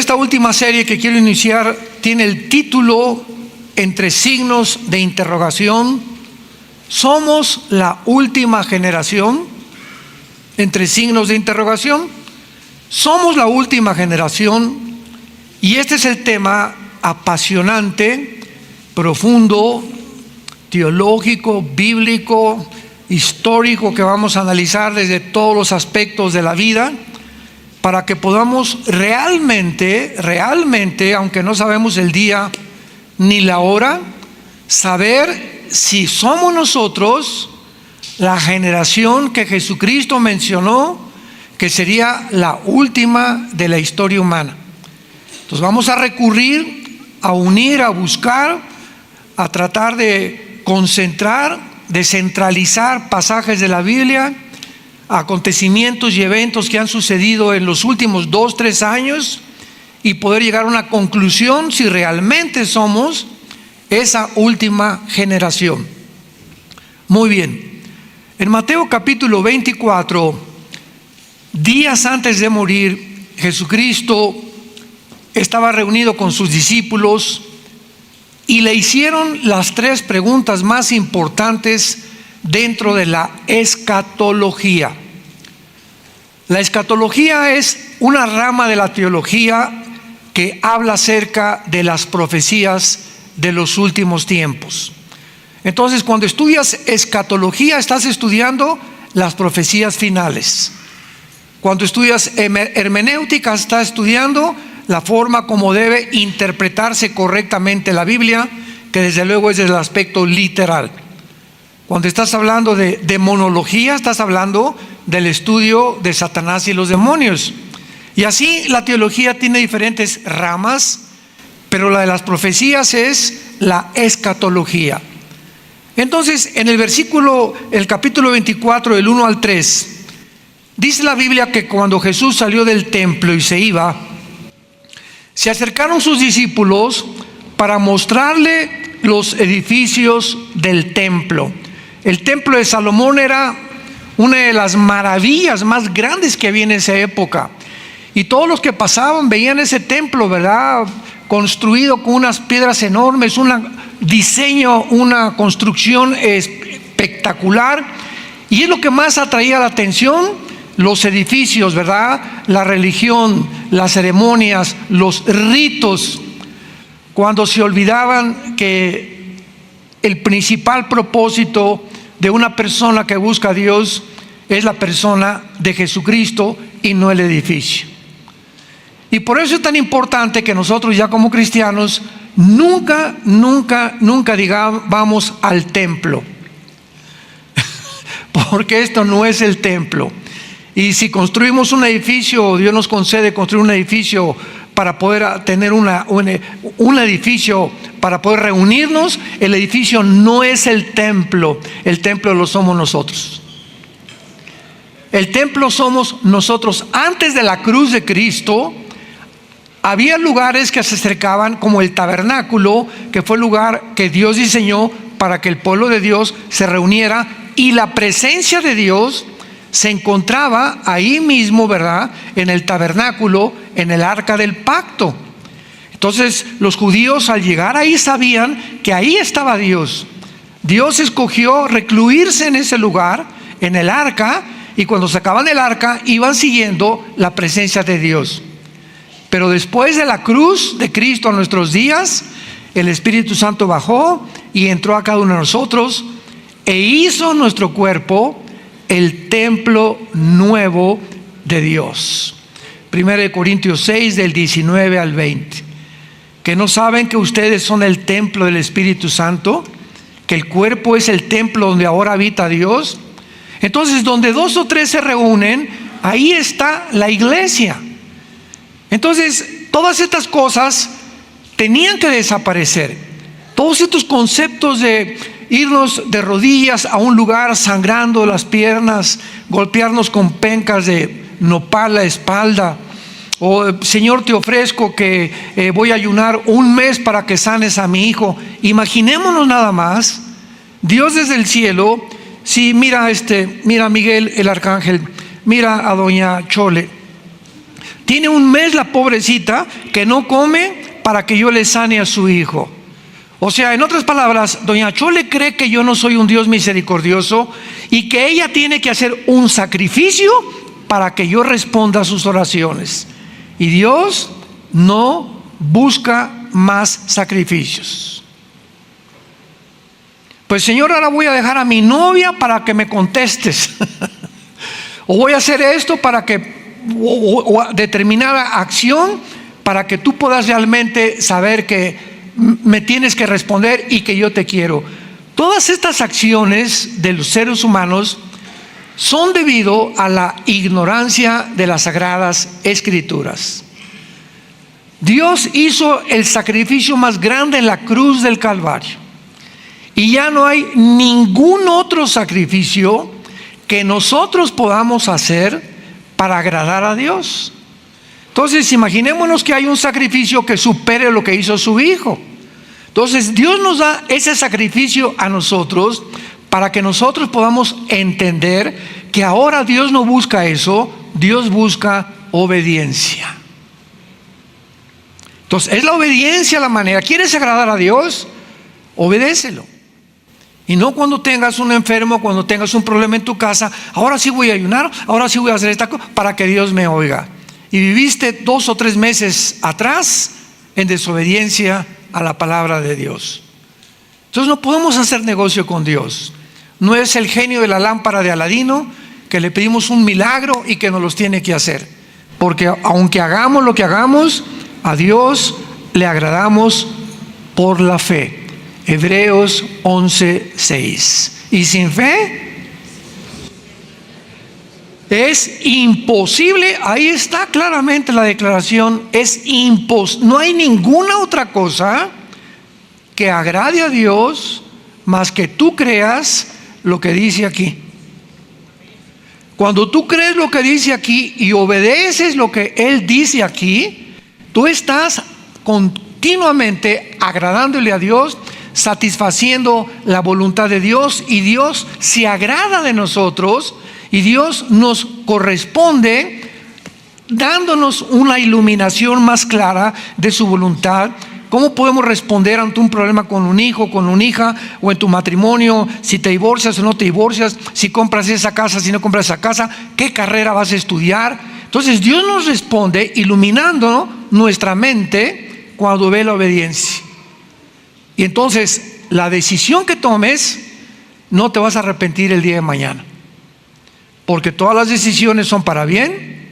esta última serie que quiero iniciar tiene el título entre signos de interrogación: ¿somos la última generación? Entre signos de interrogación, somos la última generación. Y este es el tema apasionante, profundo, teológico, bíblico, histórico, que vamos a analizar desde todos los aspectos de la vida, para que podamos realmente, aunque no sabemos el día ni la hora, saber si somos nosotros la generación que Jesucristo mencionó que sería la última de la historia humana. Entonces vamos a recurrir, a unir, a buscar, a tratar de concentrar, de centralizar pasajes de la Biblia, acontecimientos y eventos que han sucedido en los últimos 2-3 años, y poder llegar a una conclusión si realmente somos esa última generación. Muy bien, en Mateo capítulo 24, días antes de morir, Jesucristo estaba reunido con sus discípulos y le hicieron las 3 preguntas más importantes dentro de la escatología. La escatología es una rama de la teología que habla acerca de las profecías de los últimos tiempos. Entonces, cuando estudias escatología, estás estudiando las profecías finales. Cuando estudias hermenéutica, estás estudiando la forma como debe interpretarse correctamente la Biblia, que desde luego es desde el aspecto literal. Cuando estás hablando de demonología, estás hablando del estudio de Satanás y los demonios. Y así la teología tiene diferentes ramas, pero la de las profecías es la escatología. Entonces, en el capítulo 24, del 1 al 3, dice la Biblia que cuando Jesús salió del templo y se iba, se acercaron sus discípulos para mostrarle los edificios del templo. El templo de Salomón era una de las maravillas más grandes que había en esa época. Y todos los que pasaban veían ese templo, ¿verdad?, construido con unas piedras enormes, un diseño, una construcción espectacular. Y es lo que más atraía la atención: los edificios, ¿verdad?, la religión, las ceremonias, los ritos, cuando se olvidaban que el principal propósito de una persona que busca a Dios es la persona de Jesucristo y no el edificio. Y por eso es tan importante que nosotros, ya como cristianos, nunca digamos vamos al templo, porque esto no es el templo. Y si construimos un edificio, Dios nos concede construir un edificio para poder tener un edificio para poder reunirnos, el edificio no es el templo lo somos nosotros. El templo somos nosotros. Antes de la cruz de Cristo, había lugares que se acercaban, como el tabernáculo, que fue el lugar que Dios diseñó para que el pueblo de Dios se reuniera, y la presencia de Dios se encontraba ahí mismo, ¿verdad?, en el tabernáculo, en el arca del pacto. Entonces los judíos, al llegar ahí, sabían que ahí estaba Dios. Dios escogió recluirse en ese lugar, en el arca, y cuando sacaban el arca iban siguiendo la presencia de Dios. Pero después de la cruz de Cristo a nuestros días, el Espíritu Santo bajó y entró a cada uno de nosotros e hizo nuestro cuerpo el templo nuevo de Dios. 1 Corintios 6, del 19 al 20. ¿Que no saben que ustedes son el templo del Espíritu Santo? Que el cuerpo es el templo donde ahora habita Dios. Entonces, donde 2 o 3 se reúnen, ahí está la iglesia. Entonces, todas estas cosas tenían que desaparecer. Todos estos conceptos de irnos de rodillas a un lugar sangrando las piernas, golpearnos con pencas de nopal la espalda, o Señor, te ofrezco que voy a ayunar 1 mes para que sanes a mi hijo. Imaginémonos nada más, Dios desde el cielo, sí, mira a Miguel el arcángel, mira a doña Chole, Tiene un mes la pobrecita que no come para que yo le sane a su hijo. O sea, en otras palabras, doña Chole cree que yo no soy un Dios misericordioso y que ella tiene que hacer un sacrificio para que yo responda a sus oraciones. Y Dios no busca más sacrificios. Pues Señor, ahora voy a dejar a mi novia para que me contestes. O voy a hacer esto para que, o determinada acción para que tú puedas realmente saber que me tienes que responder y que yo te quiero. Todas estas acciones de los seres humanos son debido a la ignorancia de las Sagradas Escrituras. Dios hizo el sacrificio más grande en la cruz del Calvario. Y ya no hay ningún otro sacrificio que nosotros podamos hacer para agradar a Dios. Entonces, imaginémonos que hay un sacrificio que supere lo que hizo su Hijo. Entonces, Dios nos da ese sacrificio a nosotros para que nosotros podamos entender que ahora Dios no busca eso, Dios busca obediencia. Entonces, es la obediencia la manera. ¿Quieres agradar a Dios? Obedécelo. Y no cuando tengas un enfermo, cuando tengas un problema en tu casa, ahora sí voy a ayunar, ahora sí voy a hacer esta cosa para que Dios me oiga. Y viviste 2 o 3 meses atrás en desobediencia a la palabra de Dios. Entonces no podemos hacer negocio con Dios. No es el genio de la lámpara de Aladino que le pedimos un milagro y que nos los tiene que hacer. Porque aunque hagamos lo que hagamos, a Dios le agradamos por la fe. Hebreos 11:6. Y sin fe es imposible. Ahí está claramente la declaración. No hay ninguna otra cosa que agrade a Dios más que tú creas lo que dice aquí. Cuando tú crees lo que dice aquí y obedeces lo que Él dice aquí, tú estás continuamente agradándole a Dios, satisfaciendo la voluntad de Dios, y Dios se agrada de nosotros y Dios nos corresponde dándonos una iluminación más clara de su voluntad. ¿Cómo podemos responder ante un problema con un hijo, con una hija, o en tu matrimonio, si te divorcias o no te divorcias, si compras esa casa, si no compras esa casa, qué carrera vas a estudiar? Entonces Dios nos responde iluminando nuestra mente cuando ve la obediencia. Y entonces la decisión que tomes, no te vas a arrepentir el día de mañana, porque todas las decisiones son para bien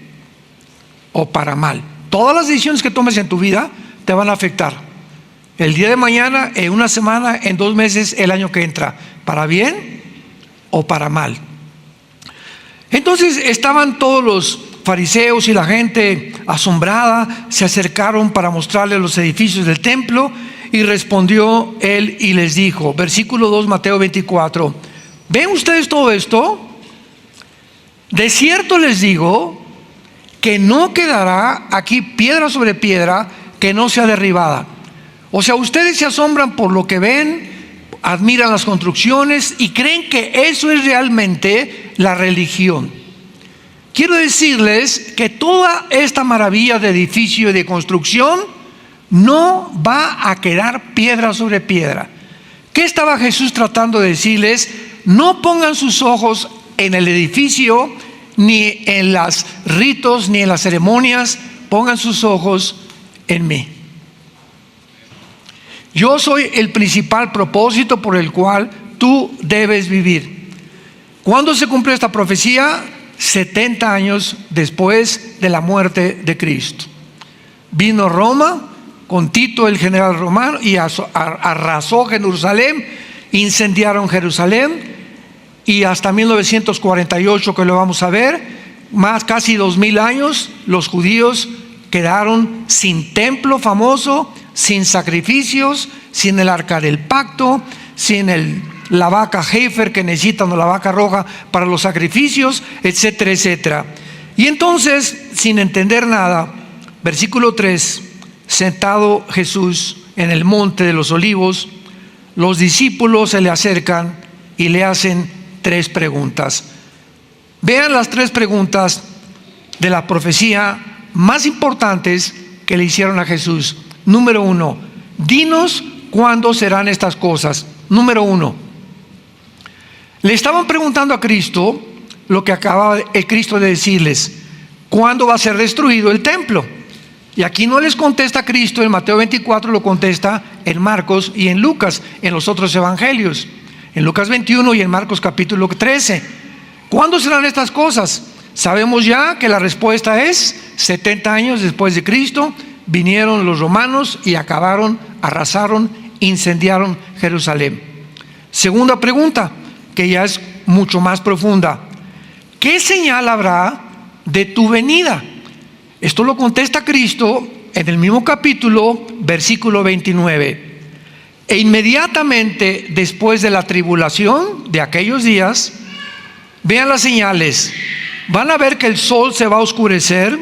o para mal. Todas las decisiones que tomes en tu vida te van a afectar el día de mañana, en una semana, en 2 meses, el año que entra, para bien o para mal. Entonces estaban todos los fariseos y la gente asombrada, se acercaron para mostrarle los edificios del templo. Y respondió él y les dijo, versículo 2, Mateo 24, ¿ven ustedes todo esto? De cierto les digo que no quedará aquí piedra sobre piedra que no sea derribada. O sea, ustedes se asombran por lo que ven, admiran las construcciones y creen que eso es realmente la religión. Quiero decirles que toda esta maravilla de edificio y de construcción no va a quedar piedra sobre piedra. ¿Qué estaba Jesús tratando de decirles? No pongan sus ojos en el edificio, ni en los ritos, ni en las ceremonias. Pongan sus ojos en mí. Yo soy el principal propósito por el cual tú debes vivir. ¿Cuándo se cumplió esta profecía? 70 años después de la muerte de Cristo. Vino Roma con Tito, el general romano, y arrasó Jerusalén, incendiaron Jerusalén, y hasta 1948, que lo vamos a ver, más casi 2000 años, los judíos quedaron sin templo famoso, sin sacrificios, sin el arca del pacto, sin la vaca heifer que necesitan, o la vaca roja para los sacrificios, etcétera, etcétera. Y entonces, sin entender nada, versículo 3, sentado Jesús en el monte de los olivos, los discípulos se le acercan y le hacen 3 preguntas. Vean las 3 preguntas de la profecía más importantes que le hicieron a Jesús. Número 1, dinos cuándo serán estas cosas. Número 1, le estaban preguntando a Cristo lo que acababa el Cristo de decirles: ¿cuándo va a ser destruido el templo? Y aquí no les contesta Cristo en Mateo 24, lo contesta en Marcos y en Lucas, en los otros evangelios, en Lucas 21 y en Marcos capítulo 13. ¿Cuándo serán estas cosas? Sabemos ya que la respuesta es 70 años después de Cristo. Vinieron los romanos y acabaron, arrasaron, incendiaron Jerusalén. Segunda pregunta, que ya es mucho más profunda: ¿qué señal habrá de tu venida? Esto lo contesta Cristo en el mismo capítulo, versículo 29. E inmediatamente después de la tribulación de aquellos días, vean las señales. Van a ver que el sol se va a oscurecer,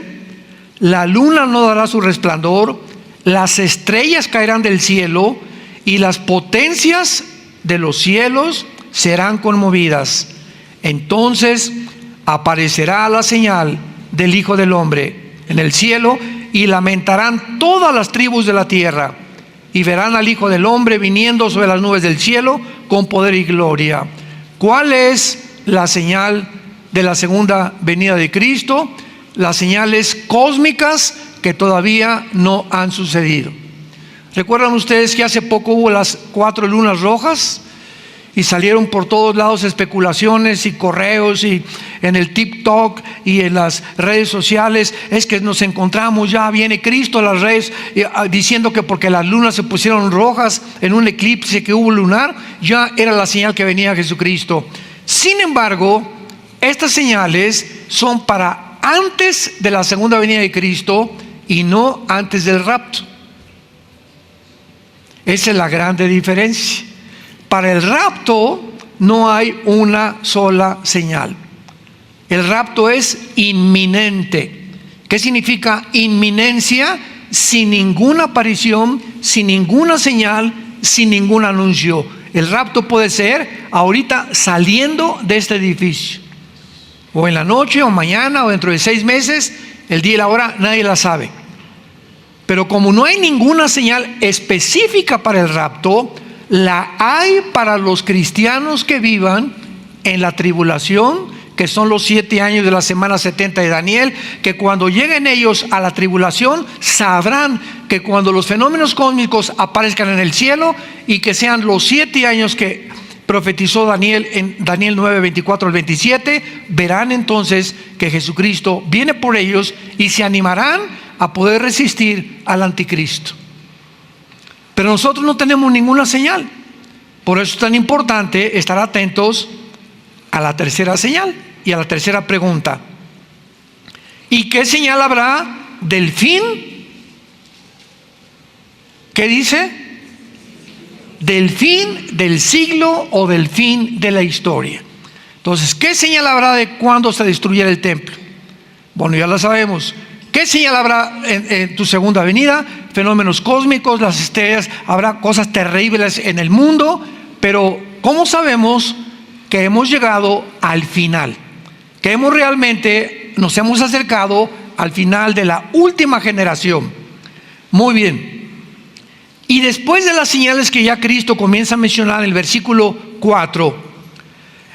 la luna no dará su resplandor, las estrellas caerán del cielo y las potencias de los cielos serán conmovidas. Entonces aparecerá la señal del Hijo del Hombre en el cielo, y lamentarán todas las tribus de la tierra, y verán al Hijo del Hombre viniendo sobre las nubes del cielo con poder y gloria. ¿Cuál es la señal de la segunda venida de Cristo? Las señales cósmicas que todavía no han sucedido. ¿Recuerdan ustedes que hace poco hubo las 4 lunas rojas? Y salieron por todos lados especulaciones y correos, y en el TikTok y en las redes sociales: es que nos encontramos, ya viene Cristo. A las redes diciendo que porque las lunas se pusieron rojas en un eclipse que hubo lunar, ya era la señal que venía Jesucristo. Sin embargo, estas señales son para antes de la segunda venida de Cristo y no antes del rapto. Esa es la grande diferencia. Para el rapto no hay una sola señal. El rapto es inminente. ¿Qué significa inminencia? Sin ninguna aparición, sin ninguna señal, sin ningún anuncio. El rapto puede ser ahorita saliendo de este edificio, o en la noche, o mañana, o dentro de 6 meses. El día y la hora nadie la sabe. Pero como no hay ninguna señal específica para el rapto, la hay para los cristianos que vivan en la tribulación, que son los 7 años de la semana 70 de Daniel, que cuando lleguen ellos a la tribulación sabrán que cuando los fenómenos cósmicos aparezcan en el cielo, y que sean los 7 años que profetizó Daniel en Daniel 9, 24 al 27, verán entonces que Jesucristo viene por ellos y se animarán a poder resistir al anticristo. Pero nosotros no tenemos ninguna señal. Por eso es tan importante estar atentos a la tercera señal y a la tercera pregunta: ¿y qué señal habrá del fin? ¿Qué dice? Del fin del siglo o del fin de la historia. Entonces, ¿qué señal habrá de cuándo se destruyera el templo? Bueno, ya la sabemos. ¿Qué señal habrá en tu segunda venida? Fenómenos cósmicos, las estrellas, habrá cosas terribles en el mundo. Pero ¿cómo sabemos que hemos llegado al final? Que nos hemos acercado al final de la última generación. Muy bien. Y después de las señales que ya Cristo comienza a mencionar en el versículo 4,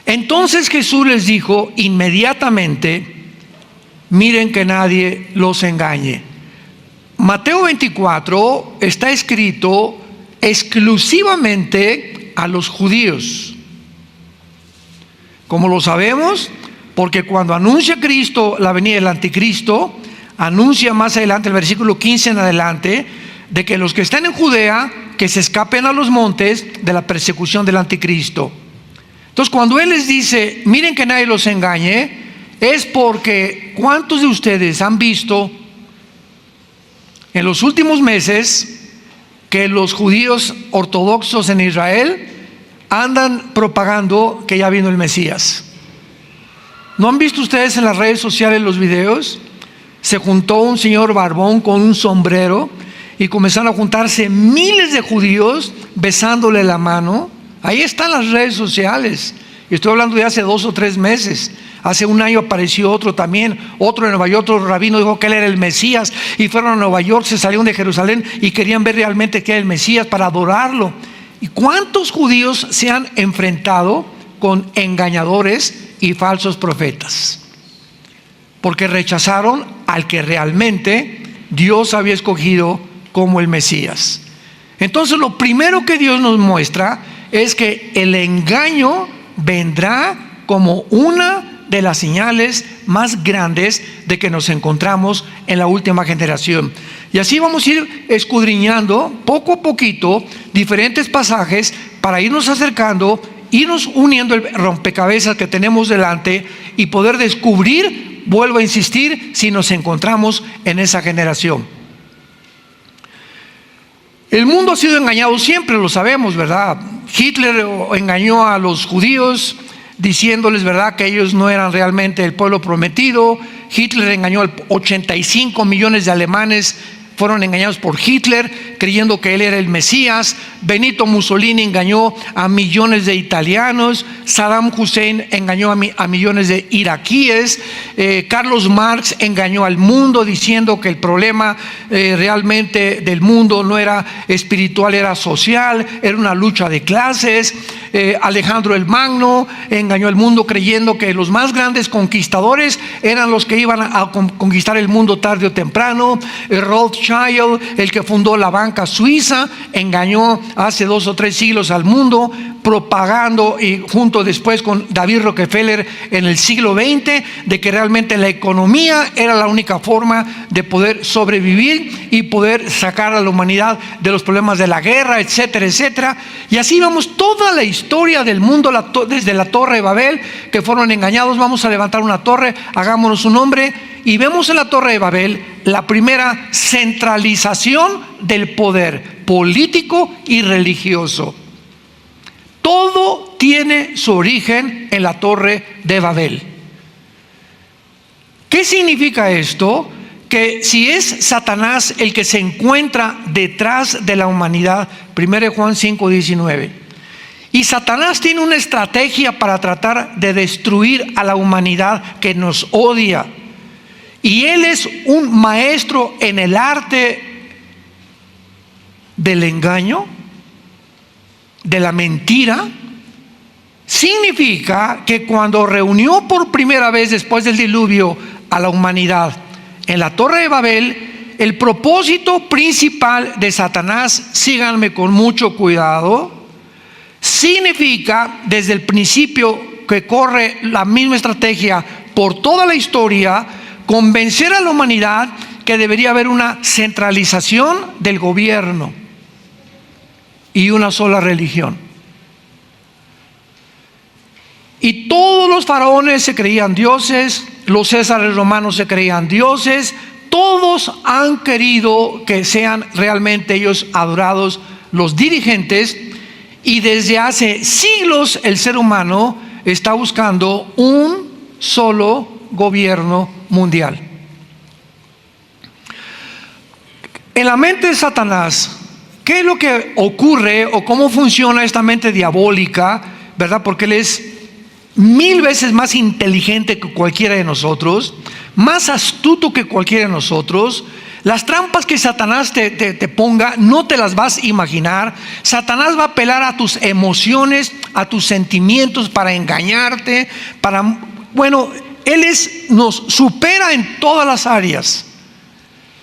entonces Jesús les dijo inmediatamente: miren que nadie los engañe. Mateo 24 está escrito exclusivamente a los judíos. ¿Cómo lo sabemos? Porque cuando anuncia Cristo la venida del anticristo, anuncia más adelante, el versículo 15 en adelante, de que los que están en Judea, que se escapen a los montes de la persecución del anticristo. Entonces, cuando Él les dice: miren que nadie los engañe, es porque ¿cuántos de ustedes han visto en los últimos meses que los judíos ortodoxos en Israel andan propagando que ya vino el Mesías? ¿No han visto ustedes en las redes sociales los videos? Se juntó un señor barbón con un sombrero y comenzaron a juntarse miles de judíos besándole la mano. Ahí están las redes sociales. Estoy hablando de hace 2 o 3 meses. Hace un año apareció otro también, otro en Nueva York, otro rabino dijo que él era el Mesías, y fueron a Nueva York, se salieron de Jerusalén y querían ver realmente que era el Mesías para adorarlo. ¿Y cuántos judíos se han enfrentado con engañadores y falsos profetas? Porque rechazaron al que realmente Dios había escogido como el Mesías. Entonces lo primero que Dios nos muestra es que el engaño vendrá como una de las señales más grandes de que nos encontramos en la última generación. Y así vamos a ir escudriñando poco a poquito diferentes pasajes para irnos acercando, irnos uniendo el rompecabezas que tenemos delante y poder descubrir, vuelvo a insistir, si nos encontramos en esa generación. El mundo ha sido engañado siempre, lo sabemos, ¿verdad? Hitler engañó a los judíos diciéndoles, ¿verdad?, que ellos no eran realmente el pueblo prometido. Hitler engañó a 85 millones de alemanes, fueron engañados por Hitler creyendo que él era el Mesías. Benito Mussolini engañó a millones de italianos. Saddam Hussein engañó a millones de iraquíes. Carlos Marx engañó al mundo diciendo que el problema realmente del mundo no era espiritual, era social, era una lucha de clases. Alejandro el Magno engañó al mundo creyendo que los más grandes conquistadores eran los que iban a conquistar el mundo tarde o temprano. Rothschild, el que fundó la banca suiza, engañó hace 2 o 3 siglos al mundo, propagando, y junto después con David Rockefeller en el siglo XX, de que realmente la economía era la única forma de poder sobrevivir y poder sacar a la humanidad de los problemas de la guerra, etcétera, etcétera. Y así vamos toda la historia del mundo, desde la Torre de Babel, que fueron engañados. Vamos a levantar una torre, hagámonos un nombre, y vemos en la Torre de Babel la primera centralización del poder político y religioso. Todo tiene su origen en la Torre de Babel. ¿Qué significa esto? Que si es Satanás el que se encuentra detrás de la humanidad, 1 Juan 5:19, y Satanás tiene una estrategia para tratar de destruir a la humanidad que nos odia, y él es un maestro en el arte del engaño, de la mentira. Significa que cuando reunió por primera vez después del diluvio a la humanidad en la Torre de Babel, el propósito principal de Satanás, síganme con mucho cuidado, significa desde el principio que corre la misma estrategia por toda la historia, convencer a la humanidad que debería haber una centralización del gobierno y una sola religión. Y todos los faraones se creían dioses, los césares romanos se creían dioses, todos han querido que sean realmente ellos adorados, los dirigentes, y desde hace siglos el ser humano está buscando un solo gobierno mundial. En la mente de Satanás, ¿qué es lo que ocurre o cómo funciona esta mente diabólica? ¿Verdad? Porque él es 1000 veces más inteligente que cualquiera de nosotros, más astuto que cualquiera de nosotros. Las trampas que Satanás te ponga no te las vas a imaginar. Satanás va a apelar a tus emociones, a tus sentimientos para engañarte, él nos supera en todas las áreas.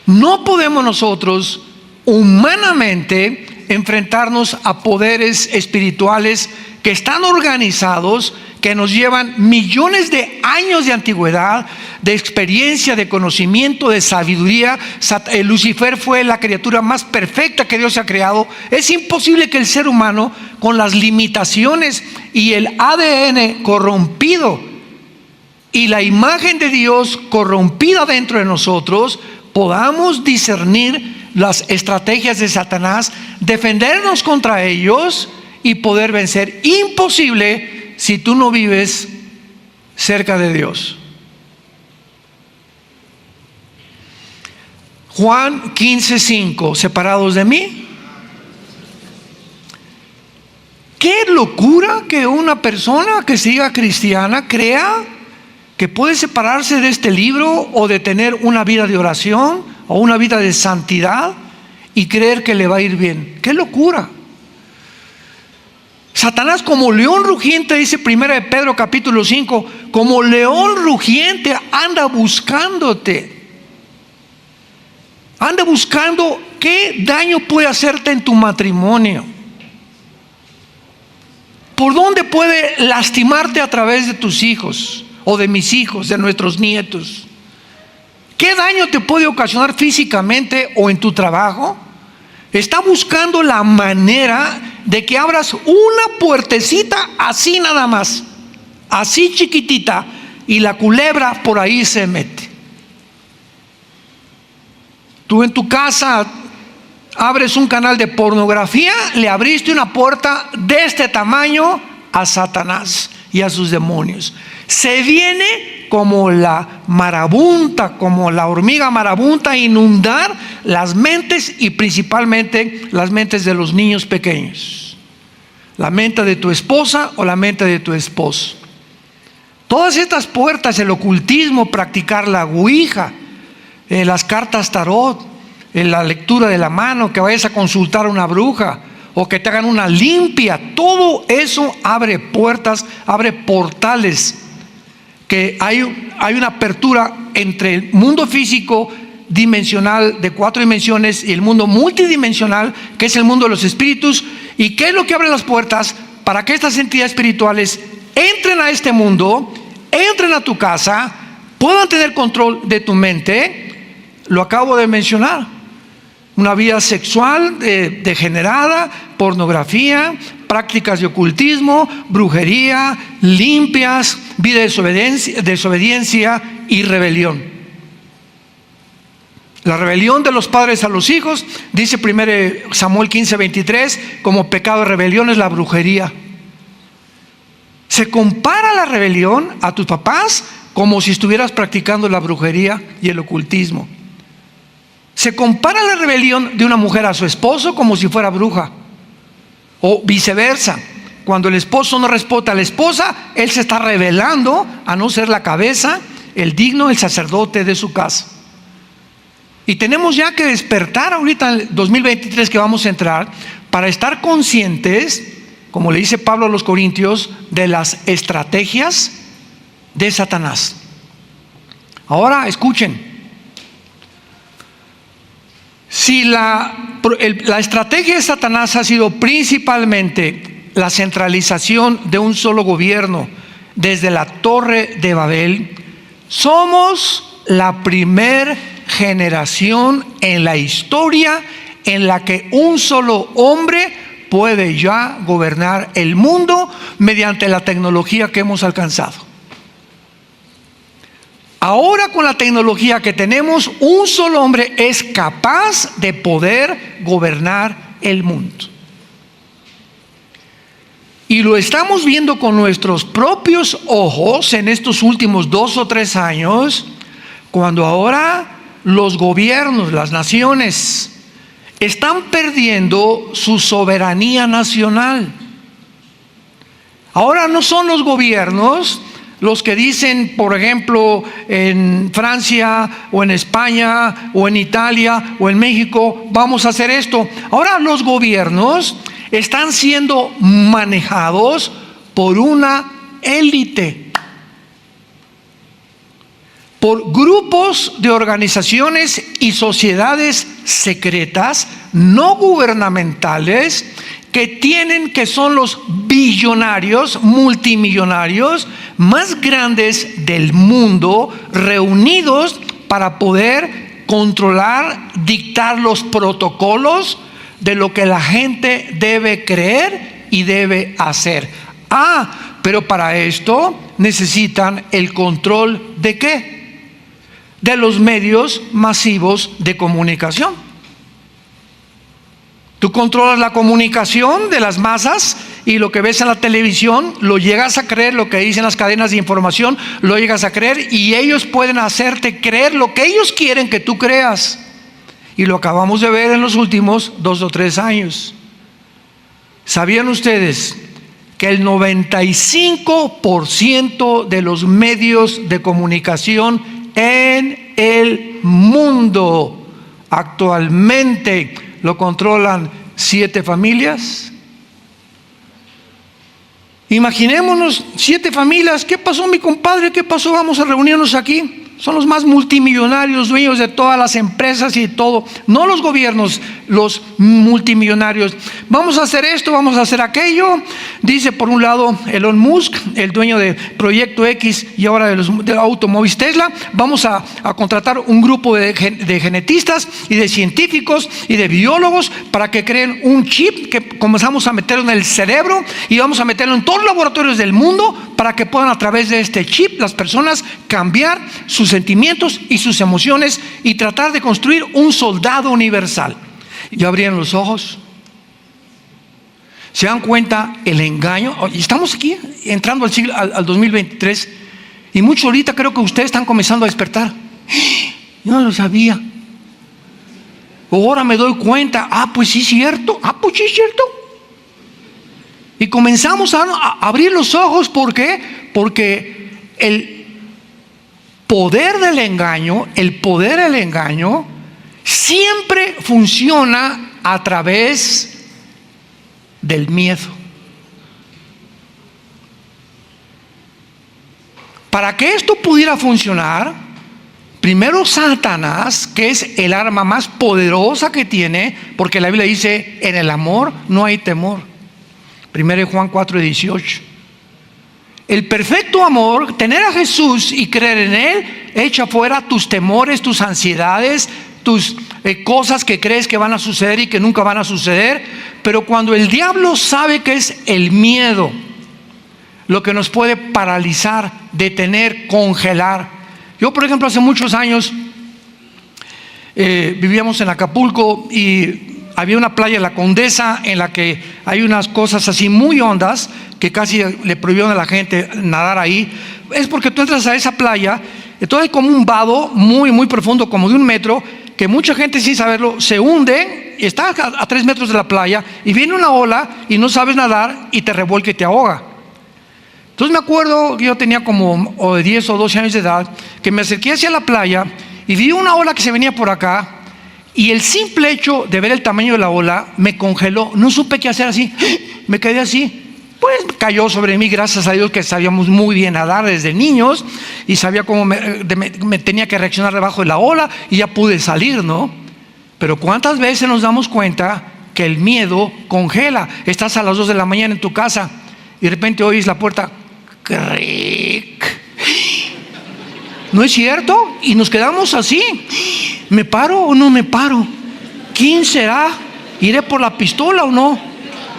No podemos nosotros humanamente enfrentarnos a poderes espirituales que están organizados, que nos llevan millones de años de antigüedad, de experiencia, de conocimiento, de sabiduría. Lucifer fue la criatura más perfecta que Dios ha creado. Es imposible que el ser humano, con las limitaciones y el ADN corrompido y la imagen de Dios corrompida dentro de nosotros, podamos discernir las estrategias de Satanás, defendernos contra ellos y poder vencer. Imposible si tú no vives cerca de Dios. Juan 15:5, separados de mí. Qué locura que una persona que se diga cristiana crea que puede separarse de este libro o de tener una vida de oración o una vida de santidad y creer que le va a ir bien. ¡Qué locura! Satanás, como león rugiente, dice 1 de Pedro capítulo 5, como león rugiente anda buscándote. Anda buscando qué daño puede hacerte en tu matrimonio. ¿Por dónde puede lastimarte a través de tus hijos o de mis hijos, de nuestros nietos? ¿Qué daño te puede ocasionar físicamente o en tu trabajo? Está buscando la manera de que abras una puertecita así nada más, así chiquitita, y la culebra por ahí se mete. Tú en tu casa abres un canal de pornografía, le abriste una puerta de este tamaño a Satanás y a sus demonios. Se viene como la marabunta, como la hormiga marabunta, a inundar las mentes y principalmente las mentes de los niños pequeños. La mente de tu esposa o la mente de tu esposo. Todas estas puertas, el ocultismo, practicar la ouija, las cartas tarot, la lectura de la mano, que vayas a consultar a una bruja o que te hagan una limpia, todo eso abre puertas, abre portales, que hay una apertura entre el mundo físico dimensional de 4 dimensiones y el mundo multidimensional, que es el mundo de los espíritus. ¿Y qué es lo que abre las puertas? Para que estas entidades espirituales entren a este mundo, entren a tu casa, puedan tener control de tu mente. Lo acabo de mencionar: una vida sexual degenerada, pornografía, prácticas de ocultismo, brujería, limpias, vida de desobediencia y rebelión. La rebelión de los padres a los hijos, dice 1 Samuel 15:23, como pecado de rebelión es la brujería. Se compara la rebelión a tus papás como si estuvieras practicando la brujería y el ocultismo. Se compara la rebelión de una mujer a su esposo como si fuera bruja, o viceversa. Cuando el esposo no respeta a la esposa, él se está rebelando a no ser la cabeza, el digno, el sacerdote de su casa. Y tenemos ya que despertar ahorita en el 2023 que vamos a entrar, para estar conscientes, como le dice Pablo a los Corintios, de las estrategias de Satanás. Ahora escuchen. Si la estrategia de Satanás ha sido principalmente la centralización de un solo gobierno desde la Torre de Babel, somos la primer generación en la historia en la que un solo hombre puede ya gobernar el mundo mediante la tecnología que hemos alcanzado. Ahora, con la tecnología que tenemos, un solo hombre es capaz de poder gobernar el mundo. Y lo estamos viendo con nuestros propios ojos en estos últimos 2 o 3 años, cuando ahora los gobiernos, las naciones, están perdiendo su soberanía nacional. Ahora no son los gobiernos los que dicen, por ejemplo, en Francia o en España o en Italia o en México, vamos a hacer esto. Ahora los gobiernos están siendo manejados por una élite, por grupos de organizaciones y sociedades secretas, no gubernamentales, que son los billonarios, multimillonarios más grandes del mundo, reunidos para poder controlar, dictar los protocolos de lo que la gente debe creer y debe hacer. Pero para esto necesitan el control ¿de qué? De los medios masivos de comunicación. Tú controlas la comunicación de las masas y lo que ves en la televisión lo llegas a creer, lo que dicen las cadenas de información lo llegas a creer, y ellos pueden hacerte creer lo que ellos quieren que tú creas. Y lo acabamos de ver en los últimos 2 o 3 años. ¿Sabían ustedes que el 95% de los medios de comunicación en el mundo actualmente lo controlan 7 familias? Imaginémonos 7 familias. ¿Qué pasó, mi compadre? ¿Qué pasó? Vamos a reunirnos aquí. Son los más multimillonarios, dueños de todas las empresas y todo. No los gobiernos, los multimillonarios. Vamos a hacer esto, vamos a hacer aquello. Dice por un lado Elon Musk, el dueño de Proyecto X y ahora de automóviles Tesla. Vamos a contratar un grupo de genetistas y de científicos y de biólogos para que creen un chip que comenzamos a meterlo en el cerebro y vamos a meterlo en todos los laboratorios del mundo para que puedan a través de este chip las personas cambiar sus sentimientos y sus emociones y tratar de construir un soldado universal. ¿Ya abrieron los ojos? ¿Se dan cuenta el engaño? Estamos aquí entrando al 2023 y muchos ahorita creo que ustedes están comenzando a despertar. Yo no lo sabía. Ahora me doy cuenta. Pues sí es cierto. Pues sí es cierto. Y comenzamos a abrir los ojos. ¿Por qué? Porque el poder del engaño siempre funciona a través del miedo. Para que esto pudiera funcionar, primero Satanás, que es el arma más poderosa que tiene, porque la Biblia dice, en el amor no hay temor. 1 Juan 4:18. El perfecto amor, tener a Jesús y creer en Él, echa fuera tus temores, tus ansiedades, tus cosas que crees que van a suceder y que nunca van a suceder. Pero cuando el diablo sabe que es el miedo lo que nos puede paralizar, detener, congelar. Yo, por ejemplo, hace muchos años vivíamos en Acapulco y había una playa, La Condesa, en la que hay unas cosas así muy hondas que casi le prohibieron a la gente nadar ahí. Es porque tú entras a esa playa, entonces hay como un vado muy, muy profundo, como de 1 metro, que mucha gente sin saberlo se hunde, y está a 3 metros de la playa, y viene una ola y no sabes nadar y te revuelca y te ahoga. Entonces me acuerdo que yo tenía como 10 o 12 años de edad, que me acerqué hacia la playa y vi una ola que se venía por acá. Y el simple hecho de ver el tamaño de la ola me congeló. No supe qué hacer así. Me quedé así. Pues cayó sobre mí, gracias a Dios que sabíamos muy bien nadar desde niños y sabía cómo me tenía que reaccionar debajo de la ola y ya pude salir, ¿no? Pero ¿cuántas veces nos damos cuenta que el miedo congela? Estás a las 2 de la mañana en tu casa y de repente oyes la puerta, cric. ¿No es cierto? Y nos quedamos así. ¿Me paro o no me paro? ¿Quién será? ¿Iré por la pistola o no?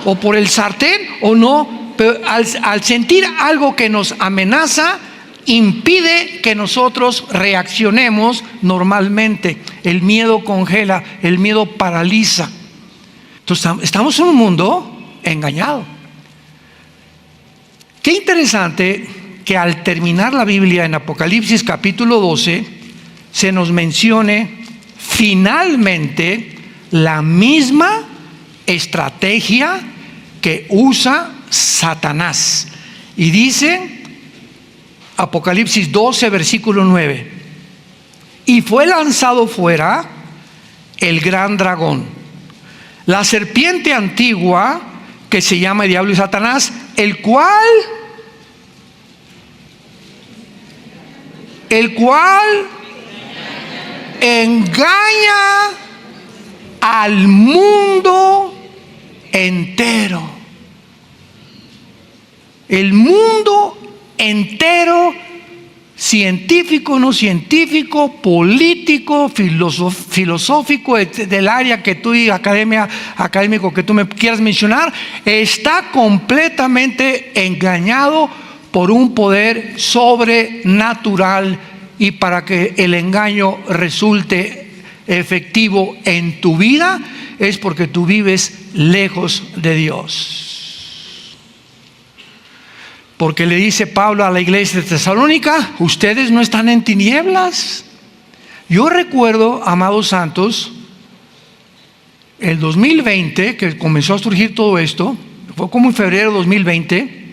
¿O por el sartén o no? Pero al sentir algo que nos amenaza, impide que nosotros reaccionemos normalmente. El miedo congela, el miedo paraliza. Entonces estamos en un mundo engañado. Qué interesante que al terminar la Biblia en Apocalipsis capítulo 12 se nos mencione finalmente la misma estrategia que usa Satanás. Y dice Apocalipsis 12 versículo 9: y fue lanzado fuera el gran dragón, la serpiente antigua que se llama Diablo y Satanás, el cual engaña al mundo entero. El mundo entero, científico, no científico, político, filosófico, del área que tú y académico que tú me quieras mencionar, está completamente engañado por un poder sobrenatural. Y para que el engaño resulte efectivo en tu vida es porque tú vives lejos de Dios. Porque le dice Pablo a la iglesia de Tesalónica: ustedes no están en tinieblas. Yo recuerdo, amados santos, el 2020 que comenzó a surgir todo esto, fue como en febrero de 2020,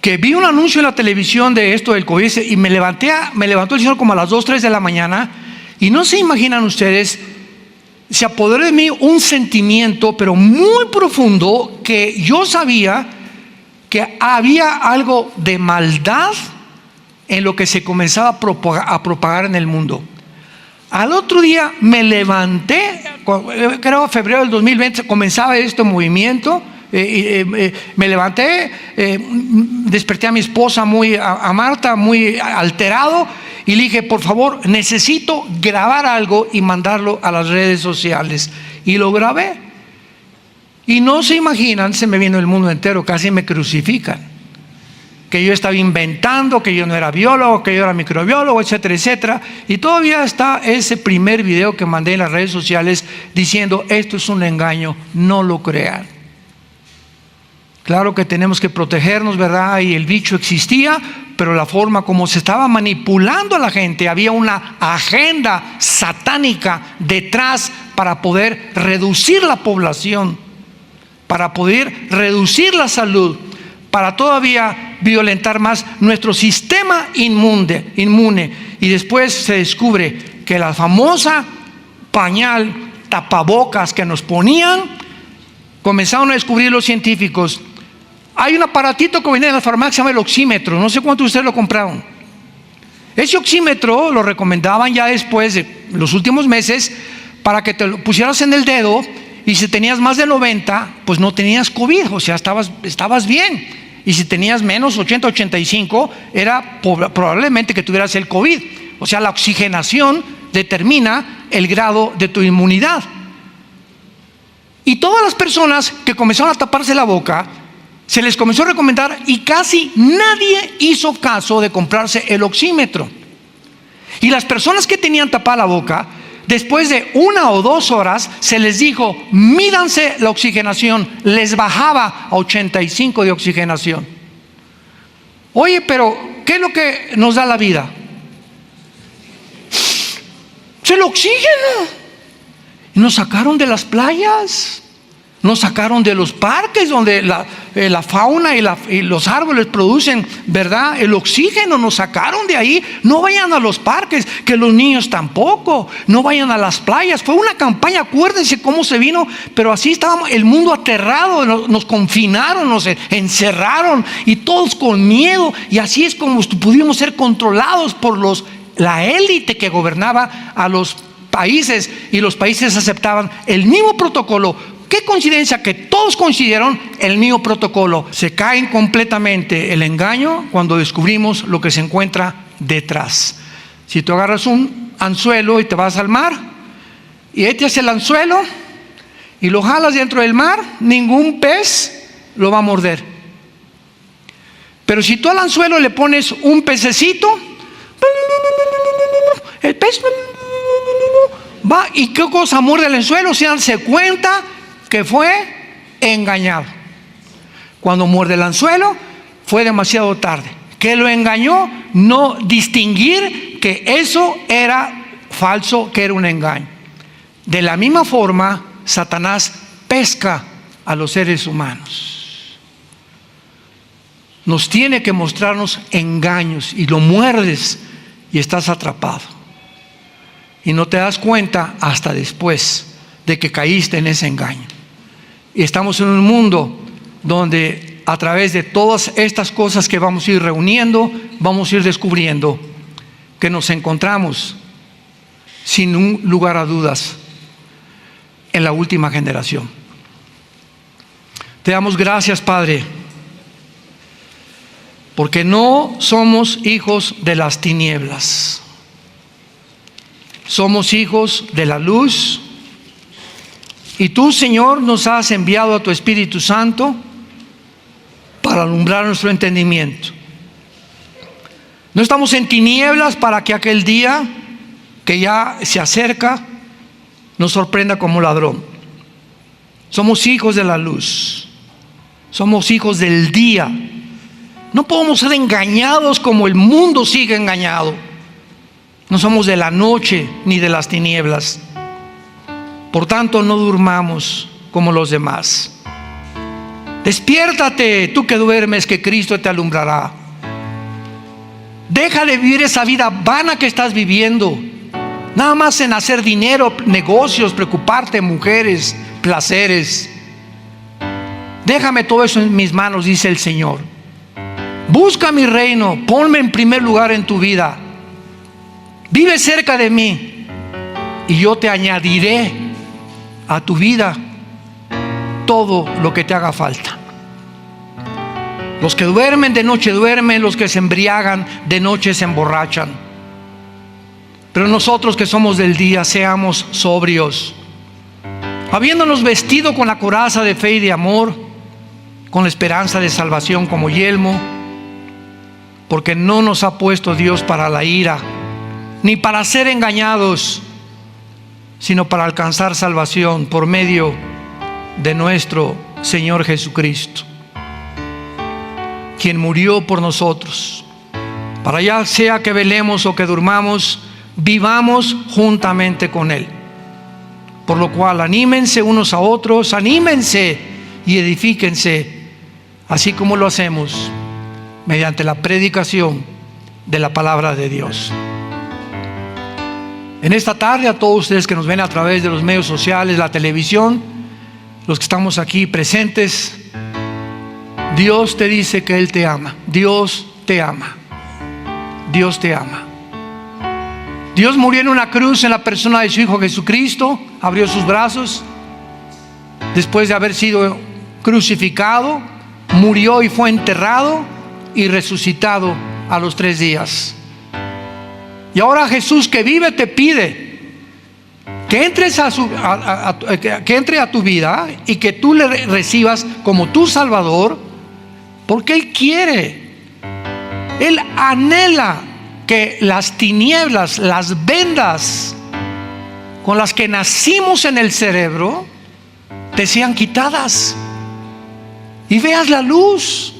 que vi un anuncio en la televisión de esto del COVID y me levantó el Señor como a las 2, 3 de la mañana, y no se imaginan ustedes, se apoderó de mí un sentimiento, pero muy profundo, que yo sabía que había algo de maldad en lo que se comenzaba a propagar en el mundo. Al otro día me levanté, creo que febrero del 2020 comenzaba este movimiento. Me levanté, desperté a mi esposa, a Marta, muy alterado, y le dije: por favor, necesito grabar algo y mandarlo a las redes sociales. Y lo grabé. Y no se imaginan, se me vino el mundo entero, casi me crucifican. Que yo estaba inventando, que yo no era biólogo, que yo era microbiólogo, etcétera, etcétera. Y todavía está ese primer video que mandé en las redes sociales diciendo: esto es un engaño, no lo crean. Claro que tenemos que protegernos, ¿verdad? Y el bicho existía, pero la forma como se estaba manipulando a la gente, había una agenda satánica detrás para poder reducir la población, para poder reducir la salud, para todavía violentar más nuestro sistema inmune. Y después se descubre que la famosa pañal, tapabocas que nos ponían, comenzaron a descubrir los científicos. Hay un aparatito que viene en la farmacia que se llama el oxímetro. No sé cuántos de ustedes lo compraron. Ese oxímetro lo recomendaban ya después de los últimos meses para que te lo pusieras en el dedo, y si tenías más de 90, pues no tenías COVID, o sea, estabas bien. Y si tenías menos, 80, 85, era probablemente que tuvieras el COVID. O sea, la oxigenación determina el grado de tu inmunidad. Y todas las personas que comenzaron a taparse la boca, se les comenzó a recomendar, y casi nadie hizo caso de comprarse el oxímetro. Y las personas que tenían tapada la boca, después de 1 o 2 horas, se les dijo: mídanse la oxigenación. Les bajaba a 85 de oxigenación. Oye, pero ¿qué es lo que nos da la vida? Es el oxígeno. Y nos sacaron de las playas, nos sacaron de los parques donde la fauna y los árboles producen, ¿verdad?, el oxígeno. Nos sacaron de ahí. No vayan a los parques, que los niños tampoco. No vayan a las playas. Fue una campaña, acuérdense cómo se vino, pero así estábamos, el mundo aterrado. Nos confinaron, nos encerraron, y todos con miedo. Y así es como pudimos ser controlados por la élite que gobernaba a los países, y los países aceptaban el mismo protocolo. Qué coincidencia que todos coincidieron el mismo protocolo. Se caen completamente el engaño cuando descubrimos lo que se encuentra detrás. Si tú agarras un anzuelo y te vas al mar, y echas el anzuelo y lo jalas dentro del mar, ningún pez lo va a morder. Pero si tú al anzuelo le pones un pececito, el pez va, y qué cosa muerde el anzuelo, se dan cuenta que fue engañado. Cuando muerde el anzuelo, fue demasiado tarde. ¿Qué lo engañó? No distinguir que eso era falso, que era un engaño. De la misma forma, Satanás pesca a los seres humanos. Nos tiene que mostrarnos engaños, y lo muerdes y estás atrapado. Y no te das cuenta hasta después de que caíste en ese engaño. Y estamos en un mundo donde, a través de todas estas cosas que vamos a ir reuniendo, vamos a ir descubriendo que nos encontramos, sin un lugar a dudas, en la última generación. Te damos gracias, Padre, porque no somos hijos de las tinieblas. Somos hijos de la luz. Y tú, Señor, nos has enviado a tu Espíritu Santo para alumbrar nuestro entendimiento. No estamos en tinieblas para que aquel día que ya se acerca nos sorprenda como ladrón. Somos hijos de la luz. Somos hijos del día. No podemos ser engañados como el mundo sigue engañado. No somos de la noche ni de las tinieblas. Por tanto, no durmamos como los demás. Despiértate, tú que duermes, que Cristo te alumbrará. Deja de vivir esa vida vana que estás viviendo, nada más en hacer dinero, negocios, preocuparte, mujeres, placeres. Déjame todo eso en mis manos, dice el Señor. Busca mi reino, ponme en primer lugar en tu vida. Vive cerca de mí y yo te añadiré a tu vida todo lo que te haga falta. Los que duermen de noche duermen, los que se embriagan de noche se emborrachan. Pero nosotros que somos del día, seamos sobrios, habiéndonos vestido con la coraza de fe y de amor, con la esperanza de salvación como yelmo, porque no nos ha puesto Dios para la ira, ni para ser engañados, sino para alcanzar salvación por medio de nuestro Señor Jesucristo, quien murió por nosotros, para ya sea que velemos o que durmamos, vivamos juntamente con Él. Por lo cual, anímense unos a otros, anímense y edifíquense, así como lo hacemos mediante la predicación de la palabra de Dios. En esta tarde, a todos ustedes que nos ven a través de los medios sociales, la televisión, los que estamos aquí presentes, Dios te dice que Él te ama. Dios te ama. Dios te ama. Dios murió en una cruz en la persona de su Hijo Jesucristo, abrió sus brazos después de haber sido crucificado, murió y fue enterrado y resucitado a los 3 días. Y ahora Jesús, que vive, te pide que entres que entre a tu vida y que tú le recibas como tu Salvador, porque Él quiere, Él anhela que las tinieblas, las vendas con las que nacimos en el cerebro, te sean quitadas y veas la luz.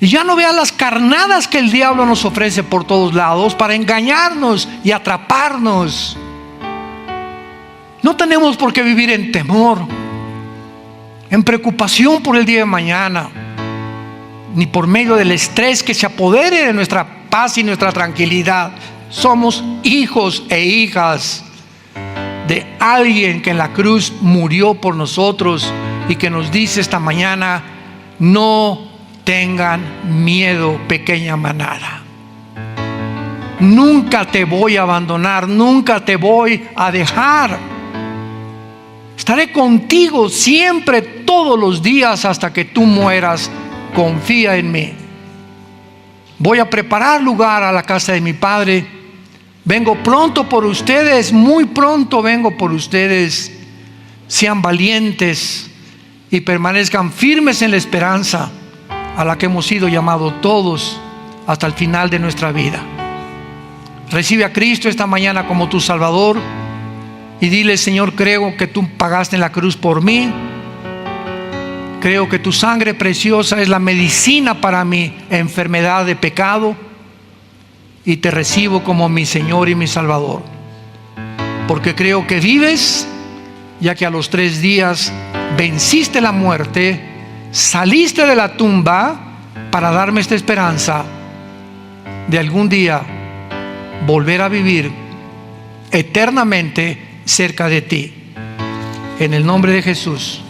Y ya no veas las carnadas que el diablo nos ofrece por todos lados para engañarnos y atraparnos. No tenemos por qué vivir en temor, en preocupación por el día de mañana, ni por medio del estrés que se apodere de nuestra paz y nuestra tranquilidad. Somos hijos e hijas de alguien que en la cruz murió por nosotros y que nos dice esta mañana: no tengan miedo, pequeña manada. Nunca te voy a abandonar, nunca te voy a dejar. Estaré contigo siempre, todos los días, hasta que tú mueras. Confía en mí. Voy a preparar lugar a la casa de mi Padre. Vengo pronto por ustedes, muy pronto vengo por ustedes. Sean valientes y permanezcan firmes en la esperanza a la que hemos sido llamados todos hasta el final de nuestra vida. Recibe a Cristo esta mañana como tu Salvador y dile: Señor, creo que tú pagaste en la cruz por mí. Creo que tu sangre preciosa es la medicina para mi enfermedad de pecado, y te recibo como mi Señor y mi Salvador, porque creo que vives, ya que a los 3 días venciste la muerte, saliste de la tumba para darme esta esperanza de algún día volver a vivir eternamente cerca de ti. En el nombre de Jesús.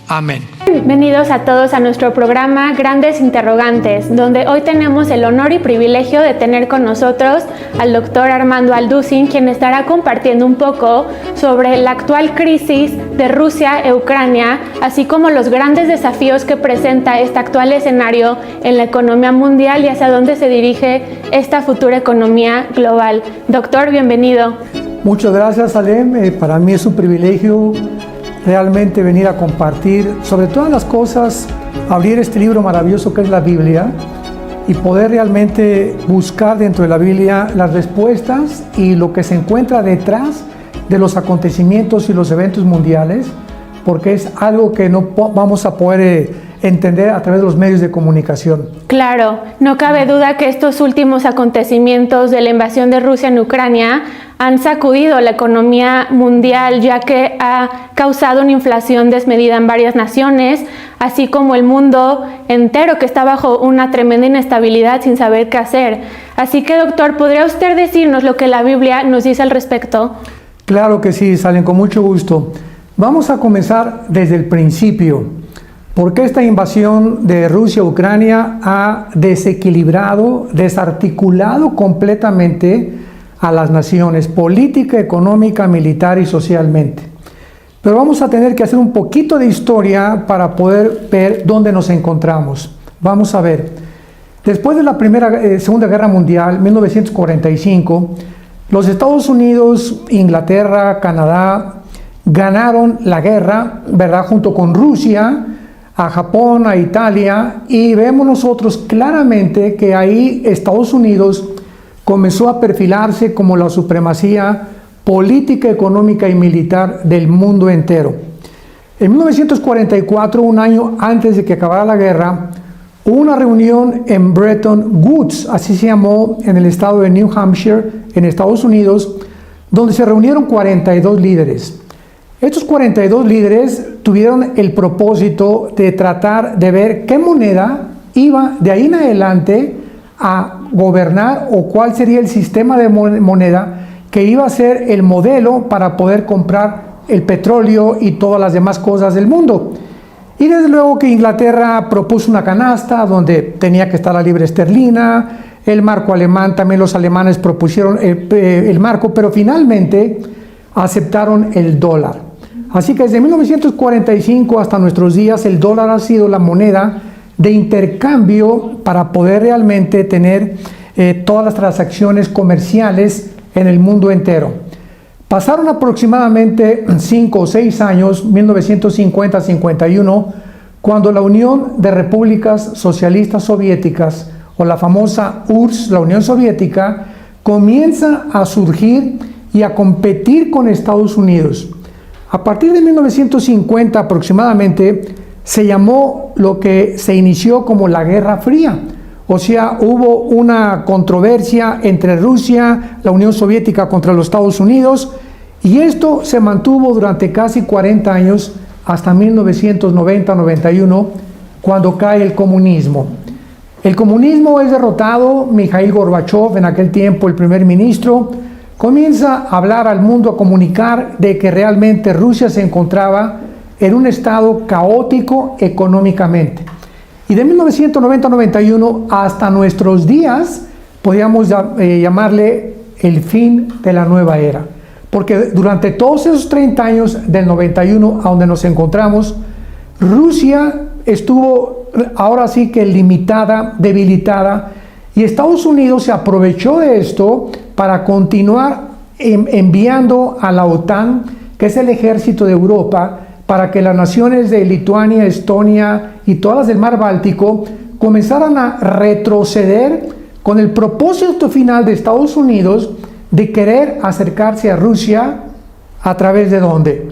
Amén. Bienvenidos a todos a nuestro programa Grandes Interrogantes, donde hoy tenemos el honor y privilegio de tener con nosotros al doctor Armando Alducin, quien estará compartiendo un poco sobre la actual crisis de Rusia e Ucrania, así como los grandes desafíos que presenta este actual escenario en la economía mundial y hacia dónde se dirige esta futura economía global. Doctor, bienvenido. Muchas gracias, Alem. Para mí es un privilegio realmente venir a compartir, sobre todas las cosas, abrir este libro maravilloso que es la Biblia y poder realmente buscar dentro de la Biblia las respuestas y lo que se encuentra detrás de los acontecimientos y los eventos mundiales, porque es algo que no vamos a poder entender a través de los medios de comunicación. Claro, no cabe duda que estos últimos acontecimientos de la invasión de Rusia en Ucrania han sacudido la economía mundial, ya que ha causado una inflación desmedida en varias naciones, así como el mundo entero que está bajo una tremenda inestabilidad sin saber qué hacer. Así que, doctor, ¿podría usted decirnos lo que la Biblia nos dice al respecto? Claro que sí, Salen, con mucho gusto. Vamos a comenzar desde el principio, porque esta invasión de Rusia a Ucrania ha desequilibrado, desarticulado completamente a las naciones, política, económica, militar y socialmente. Pero vamos a tener que hacer un poquito de historia para poder ver dónde nos encontramos. Vamos a ver. Después de la Segunda Guerra Mundial, 1945, los Estados Unidos, Inglaterra, Canadá, ganaron la guerra, ¿verdad?, junto con Rusia, a Japón, a Italia, y vemos nosotros claramente que ahí Estados Unidos comenzó a perfilarse como la supremacía política, económica y militar del mundo entero. En 1944, un año antes de que acabara la guerra, hubo una reunión en Bretton Woods, así se llamó, en el estado de New Hampshire, en Estados Unidos, donde se reunieron 42 líderes. Estos 42 líderes tuvieron el propósito de tratar de ver qué moneda iba de ahí en adelante a gobernar, o cuál sería el sistema de moneda que iba a ser el modelo para poder comprar el petróleo y todas las demás cosas del mundo. Y desde luego que Inglaterra propuso una canasta donde tenía que estar la libra esterlina, el marco alemán, también los alemanes propusieron el marco, pero finalmente aceptaron el dólar. Así que desde 1945 hasta nuestros días el dólar ha sido la moneda de intercambio para poder realmente tener todas las transacciones comerciales en el mundo entero. Pasaron aproximadamente 5 o 6 años, 1950-51, cuando la Unión de Repúblicas Socialistas Soviéticas, o la famosa URSS, la Unión Soviética, comienza a surgir y a competir con Estados Unidos. A partir de 1950 aproximadamente, se llamó lo que se inició como la Guerra Fría. O sea, hubo una controversia entre Rusia, la Unión Soviética contra los Estados Unidos, y esto se mantuvo durante casi 40 años, hasta 1990-91, cuando cae el comunismo. El comunismo es derrotado, Mikhail Gorbachev, en aquel tiempo el primer ministro, comienza a hablar al mundo, a comunicar de que realmente Rusia se encontraba en un estado caótico económicamente. Y de 1990-91 hasta nuestros días, podríamos llamarle el fin de la nueva era. Porque durante todos esos 30 años, del 91 a donde nos encontramos, Rusia estuvo ahora sí que limitada, debilitada, y Estados Unidos se aprovechó de esto para continuar enviando a la OTAN, que es el ejército de Europa, para que las naciones de Lituania, Estonia y todas las del Mar Báltico comenzaran a retroceder con el propósito final de Estados Unidos de querer acercarse a Rusia a través de ¿dónde?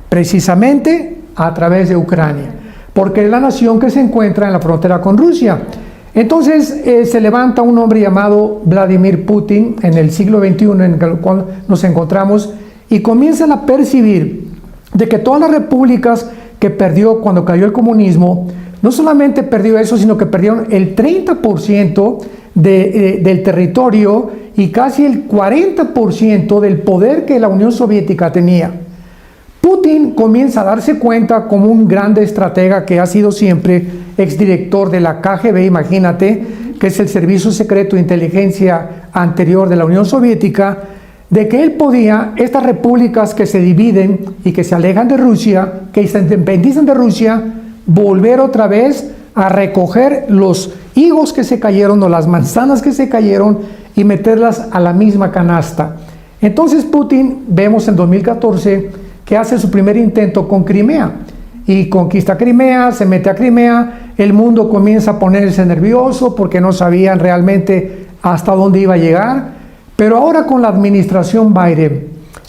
Precisamente a través de Ucrania, porque es la nación que se encuentra en la frontera con Rusia. Entonces se levanta un hombre llamado Vladimir Putin en el siglo XXI en el cual nos encontramos, y comienzan a percibir de que todas las repúblicas que perdió cuando cayó el comunismo, no solamente perdió eso, sino que perdieron el 30% del territorio y casi el 40% del poder que la Unión Soviética tenía. Putin comienza a darse cuenta, como un grande estratega que ha sido siempre exdirector de la KGB, imagínate, que es el Servicio Secreto de Inteligencia anterior de la Unión Soviética, de que él podía, estas repúblicas que se dividen y que se alejan de Rusia, que se independizan de Rusia, volver otra vez a recoger los higos que se cayeron o las manzanas que se cayeron y meterlas a la misma canasta. Entonces Putin, vemos en 2014, que hace su primer intento con Crimea y conquista Crimea, se mete a Crimea, el mundo comienza a ponerse nervioso porque no sabían realmente hasta dónde iba a llegar. Pero ahora con la administración Biden,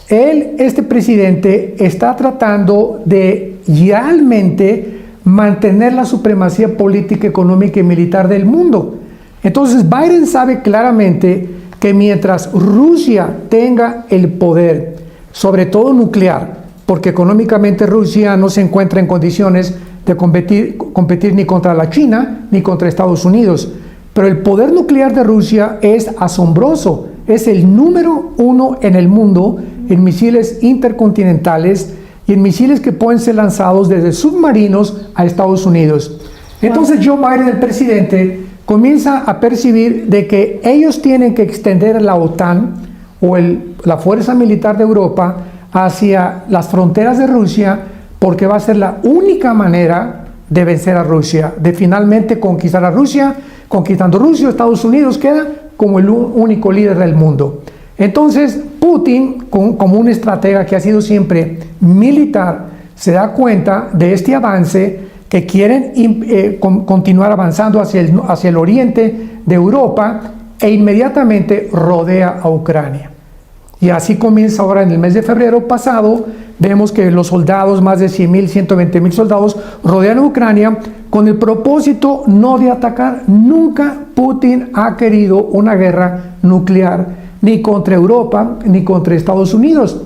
este presidente está tratando de realmente mantener la supremacía política, económica y militar del mundo. Entonces Biden sabe claramente que mientras Rusia tenga el poder, sobre todo nuclear, porque económicamente Rusia no se encuentra en condiciones de competir ni contra la China ni contra Estados Unidos, pero el poder nuclear de Rusia es asombroso, es el número 1 en el mundo en misiles intercontinentales y en misiles que pueden ser lanzados desde submarinos a Estados Unidos. Entonces Joe Biden, el presidente, comienza a percibir de que ellos tienen que extender la OTAN o la fuerza militar de Europa hacia las fronteras de Rusia, porque va a ser la única manera de vencer a Rusia, de finalmente conquistar a Rusia. Conquistando Rusia, Estados Unidos queda como el único líder del mundo. Entonces Putin, como un estratega que ha sido siempre militar, se da cuenta de este avance, que quieren continuar avanzando hacia el oriente de Europa, e inmediatamente rodea a Ucrania. Y así comienza ahora en el mes de febrero pasado. Vemos que los soldados, más de 100,000, 120,000 soldados, rodean a Ucrania con el propósito no de atacar. Nunca Putin ha querido una guerra nuclear, ni contra Europa, ni contra Estados Unidos.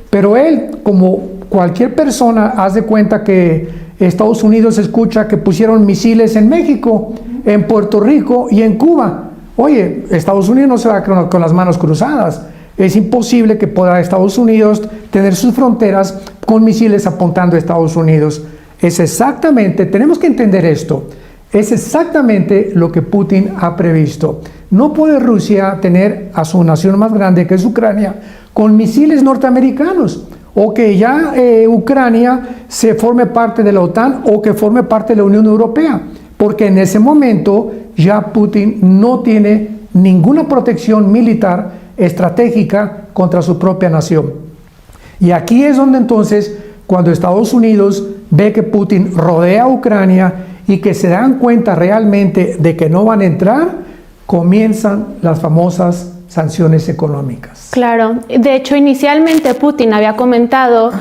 Pero él, como cualquier persona, hace cuenta que Estados Unidos escucha que pusieron misiles en México, en Puerto Rico y en Cuba. Oye, Estados Unidos no se va con las manos cruzadas. Es imposible que pueda Estados Unidos tener sus fronteras con misiles apuntando a Estados Unidos. Es exactamente, tenemos que entender esto, es exactamente lo que Putin ha previsto. No puede Rusia tener a su nación más grande, que es Ucrania, con misiles norteamericanos, o que ya Ucrania se forme parte de la OTAN o que forme parte de la Unión Europea, porque en ese momento ya Putin no tiene ninguna protección militar estratégica contra su propia nación. Y aquí es donde entonces, cuando Estados Unidos ve que Putin rodea a Ucrania y que se dan cuenta realmente de que no van a entrar, comienzan las famosas sanciones económicas. Claro, de hecho inicialmente Putin había comentado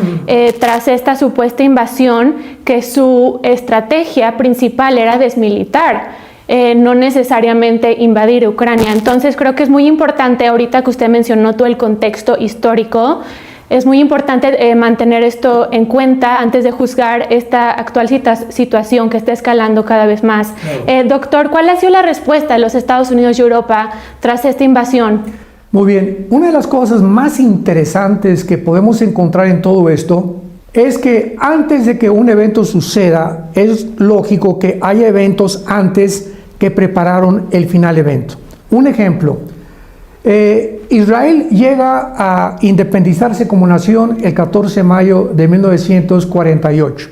tras esta supuesta invasión que su estrategia principal era desmilitar, no necesariamente invadir Ucrania. Entonces creo que es muy importante, ahorita que usted mencionó todo el contexto histórico, es muy importante mantener esto en cuenta antes de juzgar esta actual situación que está escalando cada vez más. Claro. Doctor, ¿cuál ha sido la respuesta de los Estados Unidos y Europa tras esta invasión? Muy bien, una de las cosas más interesantes que podemos encontrar en todo esto es que antes de que un evento suceda, es lógico que haya eventos antes que prepararon el final evento. Un ejemplo, Israel llega a independizarse como nación el 14 de mayo de 1948.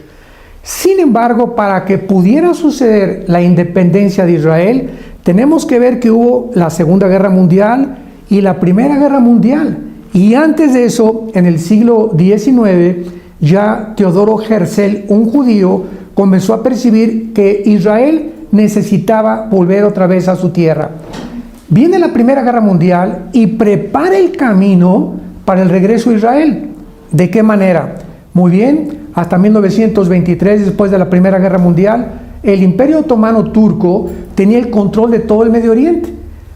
Sin embargo, para que pudiera suceder la independencia de Israel, tenemos que ver que hubo la Segunda Guerra Mundial y la Primera Guerra Mundial. Y antes de eso, en el siglo XIX, ya Teodoro Herzl, un judío, comenzó a percibir que Israel necesitaba volver otra vez a su tierra. Viene la Primera Guerra Mundial y prepara el camino para el regreso a Israel. ¿De qué manera? Muy bien, hasta 1923, después de la Primera Guerra Mundial, el Imperio Otomano Turco tenía el control de todo el Medio Oriente.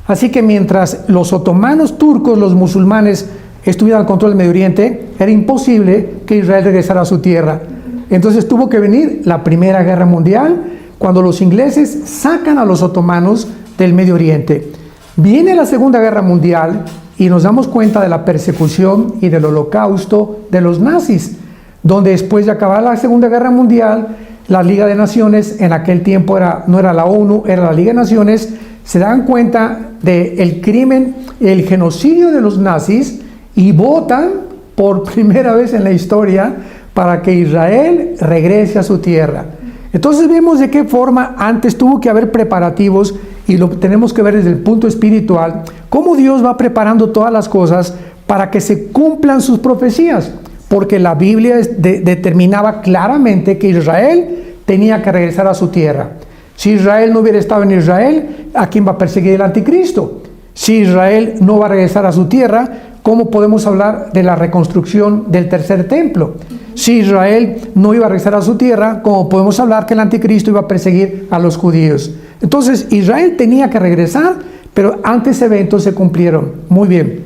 Así que mientras los otomanos turcos, los musulmanes, estuvieran al control del Medio Oriente, era imposible que Israel regresara a su tierra. Entonces tuvo que venir la Primera Guerra Mundial, cuando los ingleses sacan a los otomanos del Medio Oriente. Viene la Segunda Guerra Mundial y nos damos cuenta de la persecución y del holocausto de los nazis, donde después de acabar la Segunda Guerra Mundial, la Liga de Naciones, en aquel tiempo no era la ONU, era la Liga de Naciones, se dan cuenta del crimen, el genocidio de los nazis, y votan por primera vez en la historia para que Israel regrese a su tierra. Entonces vemos de qué forma antes tuvo que haber preparativos, y lo tenemos que ver desde el punto espiritual, cómo Dios va preparando todas las cosas para que se cumplan sus profecías, porque la Biblia determinaba claramente que Israel tenía que regresar a su tierra. Si Israel no hubiera estado en Israel, ¿a quién va a perseguir el anticristo? Si Israel no va a regresar a su tierra, ¿cómo podemos hablar de la reconstrucción del tercer templo? Si Israel no iba a regresar a su tierra, ¿cómo podemos hablar que el anticristo iba a perseguir a los judíos? Entonces, Israel tenía que regresar, pero antes eventos se cumplieron. Muy bien.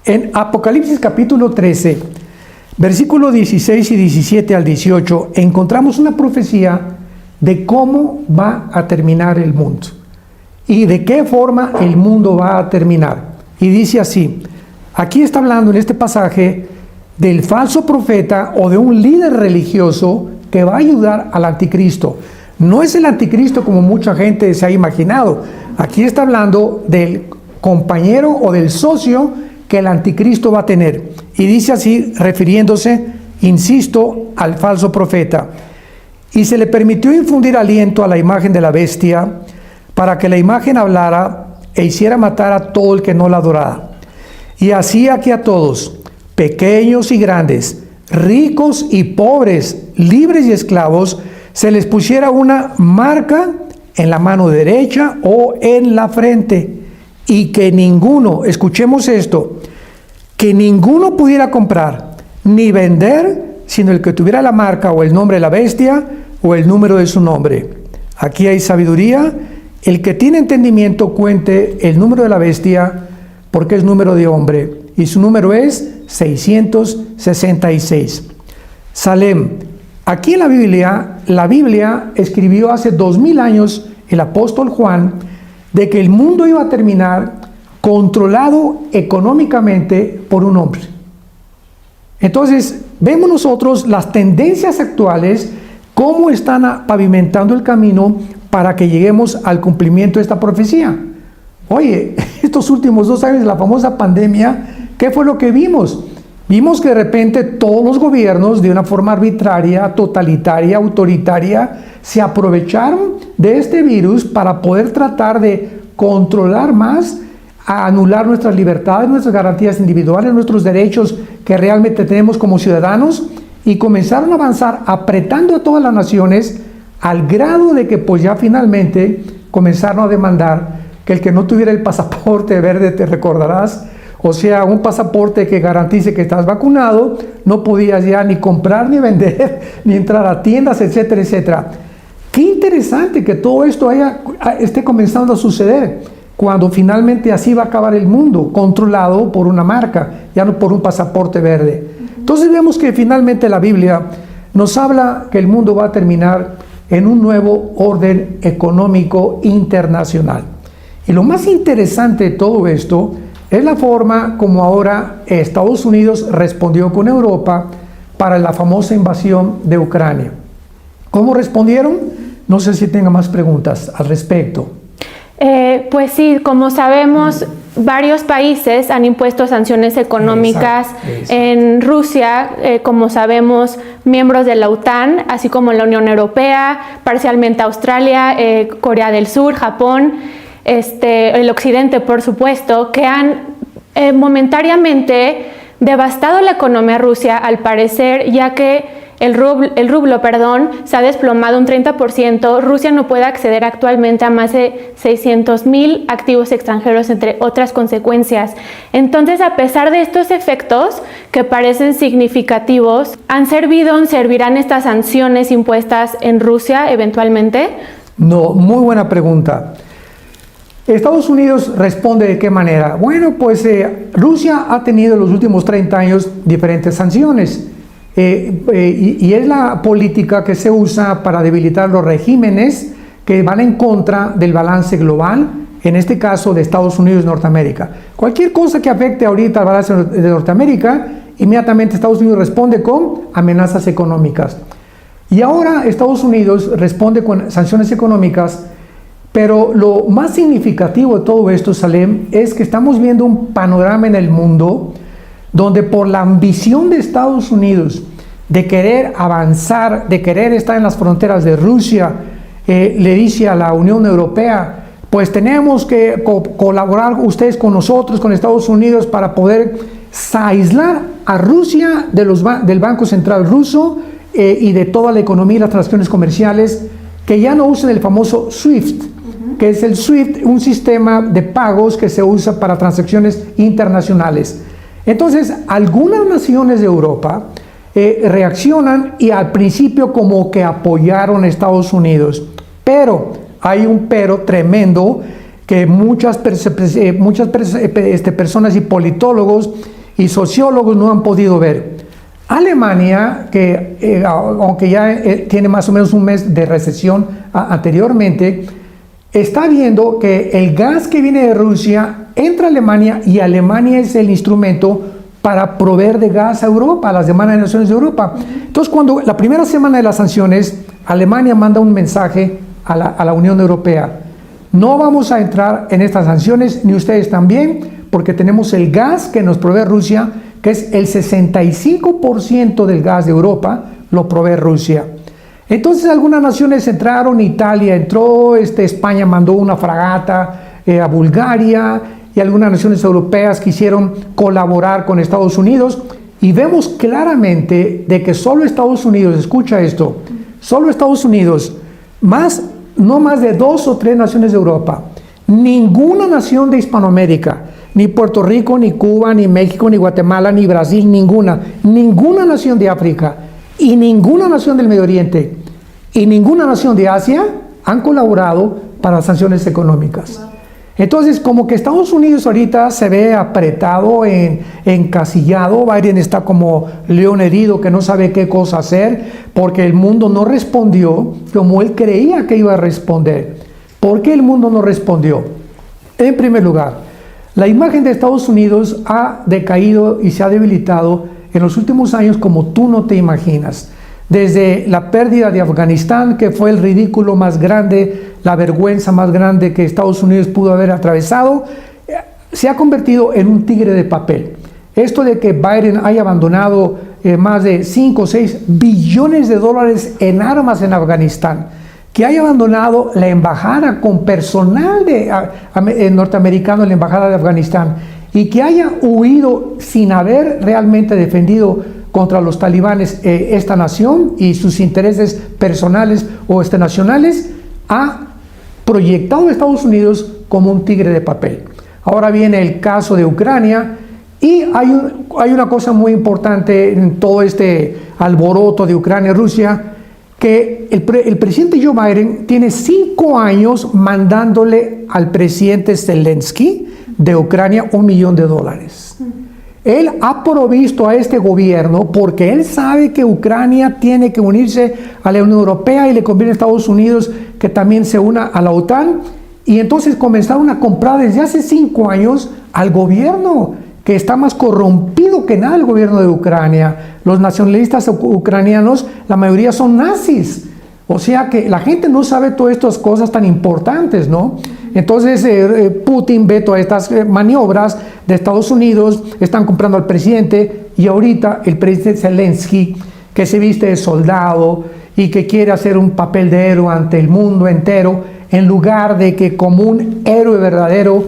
En Apocalipsis capítulo 13, versículo 16 y 17 al 18, encontramos una profecía de cómo va a terminar el mundo y de qué forma el mundo va a terminar. Y dice así, aquí está hablando en este pasaje del falso profeta o de un líder religioso que va a ayudar al anticristo. No es el anticristo como mucha gente se ha imaginado. Aquí está hablando del compañero o del socio que el anticristo va a tener. Y dice así, refiriéndose, insisto, al falso profeta. Y se le permitió infundir aliento a la imagen de la bestia para que la imagen hablara e hiciera matar a todo el que no la adorara. Y hacía que a todos, pequeños y grandes, ricos y pobres, libres y esclavos, se les pusiera una marca en la mano derecha o en la frente, y que ninguno, escuchemos esto, que ninguno pudiera comprar ni vender, sino el que tuviera la marca o el nombre de la bestia o el número de su nombre. Aquí hay sabiduría. El que tiene entendimiento cuente el número de la bestia, porque es número de hombre, y su número es 666. Salem. Aquí en la Biblia escribió hace 2000 años el apóstol Juan de que el mundo iba a terminar controlado económicamente por un hombre. Entonces, vemos nosotros las tendencias actuales, cómo están pavimentando el camino para que lleguemos al cumplimiento de esta profecía. Oye, estos últimos 2 años de la famosa pandemia, ¿qué fue lo que vimos? Vimos que de repente todos los gobiernos, de una forma arbitraria, totalitaria, autoritaria, se aprovecharon de este virus para poder tratar de controlar más, a anular nuestras libertades, nuestras garantías individuales, nuestros derechos que realmente tenemos como ciudadanos, y comenzaron a avanzar apretando a todas las naciones al grado de que pues ya finalmente comenzaron a demandar que el que no tuviera el pasaporte verde, te recordarás, o sea, un pasaporte que garantice que estás vacunado, no podías ya ni comprar, ni vender, ni entrar a tiendas, etcétera, etcétera. Qué interesante que todo esto esté comenzando a suceder, cuando finalmente así va a acabar el mundo, controlado por una marca, ya no por un pasaporte verde. Entonces vemos que finalmente la Biblia nos habla que el mundo va a terminar en un nuevo orden económico internacional. Y lo más interesante de todo esto es la forma como ahora Estados Unidos respondió con Europa para la famosa invasión de Ucrania. ¿Cómo respondieron? No sé si tenga más preguntas al respecto. Pues sí, como sabemos, varios países han impuesto sanciones económicas. Exacto. En Rusia, como sabemos, miembros de la OTAN, así como la Unión Europea, parcialmente Australia, Corea del Sur, Japón, el occidente, por supuesto, que han momentáneamente devastado la economía rusa, al parecer, ya que el rublo, se ha desplomado un 30%. Rusia no puede acceder actualmente a más de 600,000 activos extranjeros, entre otras consecuencias. Entonces, a pesar de estos efectos que parecen significativos, ¿servirán estas sanciones impuestas en Rusia eventualmente? No, muy buena pregunta. Estados Unidos responde de qué manera. Bueno, pues Rusia ha tenido en los últimos 30 años diferentes sanciones. Y es la política que se usa para debilitar los regímenes que van en contra del balance global, en este caso de Estados Unidos y Norteamérica. Cualquier cosa que afecte ahorita al balance de Norteamérica, inmediatamente Estados Unidos responde con amenazas económicas. Y ahora Estados Unidos responde con sanciones económicas, pero lo más significativo de todo esto, Salem, es que estamos viendo un panorama en el mundo donde por la ambición de Estados Unidos de querer avanzar, de querer estar en las fronteras de Rusia, le dice a la Unión Europea, pues tenemos que colaborar ustedes con nosotros, con Estados Unidos, para poder aislar a Rusia del Banco Central ruso y de toda la economía y las transacciones comerciales, que ya no usen el famoso SWIFT, que es el SWIFT, un sistema de pagos que se usa para transacciones internacionales. Entonces, algunas naciones de Europa reaccionan y al principio como que apoyaron a Estados Unidos, pero hay un pero tremendo que muchas personas y politólogos y sociólogos no han podido ver. Alemania, que aunque ya tiene más o menos un mes de recesión anteriormente, está viendo que el gas que viene de Rusia entra a Alemania y Alemania es el instrumento para proveer de gas a Europa, a las demás naciones de Europa. Entonces, cuando la primera semana de las sanciones, Alemania manda un mensaje a la Unión Europea: no vamos a entrar en estas sanciones, ni ustedes también, porque tenemos el gas que nos provee Rusia, que es el 65% del gas de Europa, lo provee Rusia. Entonces algunas naciones entraron, Italia entró, España mandó una fragata a Bulgaria, y algunas naciones europeas quisieron colaborar con Estados Unidos, y vemos claramente de que solo Estados Unidos, escucha esto, solo Estados Unidos, no más de 2 o 3 naciones de Europa, ninguna nación de Hispanoamérica, ni Puerto Rico, ni Cuba, ni México, ni Guatemala, ni Brasil, ninguna nación de África, y ninguna nación del Medio Oriente, y ninguna nación de Asia han colaborado para las sanciones económicas. Entonces, como que Estados Unidos ahorita se ve apretado, encasillado. Biden está como león herido que no sabe qué cosa hacer, porque el mundo no respondió como él creía que iba a responder. ¿Por qué el mundo no respondió? En primer lugar, la imagen de Estados Unidos ha decaído y se ha debilitado en los últimos años como tú no te imaginas. Desde la pérdida de Afganistán, que fue el ridículo más grande, la vergüenza más grande que Estados Unidos pudo haber atravesado, se ha convertido en un tigre de papel. Esto de que Biden haya abandonado más de 5 o 6 billones de dólares en armas en Afganistán, que haya abandonado la embajada con personal norteamericano en la embajada de Afganistán, y que haya huido sin haber realmente defendido contra los talibanes esta nación y sus intereses personales o nacionales, ha proyectado a Estados Unidos como un tigre de papel. Ahora viene el caso de Ucrania, y hay una cosa muy importante en todo este alboroto de Ucrania y Rusia, que el presidente Joe Biden tiene 5 años mandándole al presidente Zelensky de Ucrania $1 millón. Él ha provisto a este gobierno porque él sabe que Ucrania tiene que unirse a la Unión Europea, y le conviene a Estados Unidos que también se una a la OTAN. Y entonces comenzaron a comprar desde hace 5 años al gobierno, que está más corrompido que nada, el gobierno de Ucrania. Los nacionalistas ucranianos, la mayoría son nazis. O sea que la gente no sabe todas estas cosas tan importantes, ¿no? Entonces Putin ve todas estas maniobras de Estados Unidos, están comprando al presidente, y ahorita el presidente Zelensky, que se viste de soldado y que quiere hacer un papel de héroe ante el mundo entero, en lugar de que como un héroe verdadero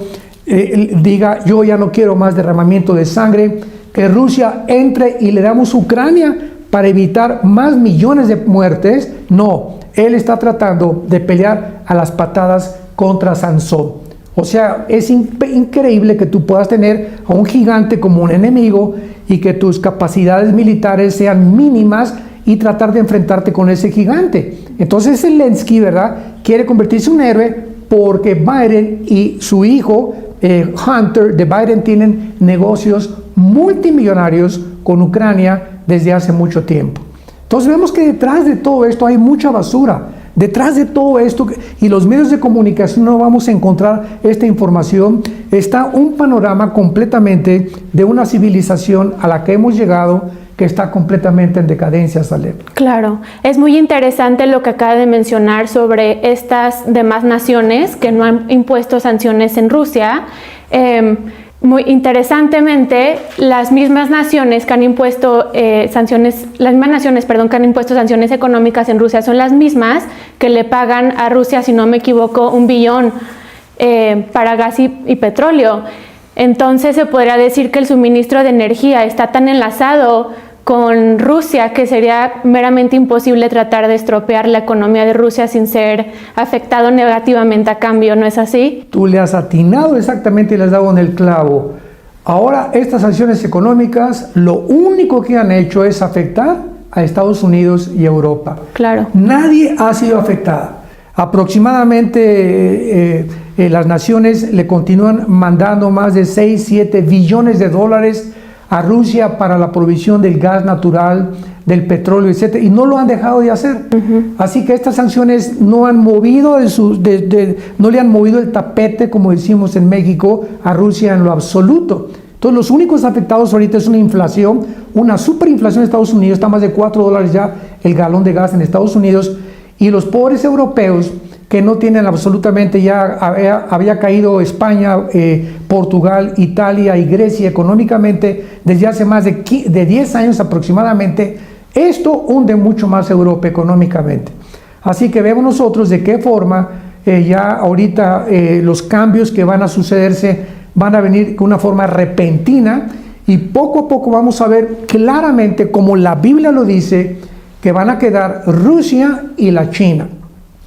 diga: yo ya no quiero más derramamiento de sangre, que Rusia entre y le damos Ucrania para evitar más millones de muertes. No, él está tratando de pelear a las patadas contra Sansón. O sea, es increíble que tú puedas tener a un gigante como un enemigo y que tus capacidades militares sean mínimas y tratar de enfrentarte con ese gigante. Entonces Zelensky, ¿verdad?, quiere convertirse en un héroe porque Biden y su hijo Hunter de Biden tienen negocios multimillonarios con Ucrania desde hace mucho tiempo. Entonces vemos que detrás de todo esto hay mucha basura. Detrás de todo esto, y los medios de comunicación no vamos a encontrar esta información, está un panorama completamente de una civilización a la que hemos llegado, que está completamente en decadencia, Salem. Claro, es muy interesante lo que acaba de mencionar sobre estas demás naciones que no han impuesto sanciones en Rusia. Muy interesantemente, las mismas naciones que han impuesto sanciones económicas en Rusia son las mismas que le pagan a Rusia, si no me equivoco, $1 billón para gas y petróleo. Entonces se podría decir que el suministro de energía está tan enlazado con Rusia que sería meramente imposible tratar de estropear la economía de Rusia sin ser afectado negativamente a cambio, ¿no es así? Tú le has atinado exactamente y le has dado en el clavo. Ahora estas sanciones económicas lo único que han hecho es afectar a Estados Unidos y Europa. Claro. Nadie ha sido afectada. Aproximadamente las naciones le continúan mandando más de 6-7 billones de dólares a Rusia para la provisión del gas natural, del petróleo, etc. Y no lo han dejado de hacer. Así que estas sanciones no han movido no le han movido el tapete, como decimos en México, a Rusia en lo absoluto. Entonces los únicos afectados ahorita es una inflación, una superinflación en Estados Unidos, está más de $4 ya el galón de gas en Estados Unidos, y los pobres europeos que no tienen absolutamente, ya había caído España, Portugal, Italia y Grecia económicamente desde hace más de 10 años aproximadamente. Esto hunde mucho más a Europa económicamente. Así que vemos nosotros de qué forma ya ahorita los cambios que van a sucederse van a venir con una forma repentina, y poco a poco vamos a ver claramente, como la Biblia lo dice, que van a quedar Rusia y la China.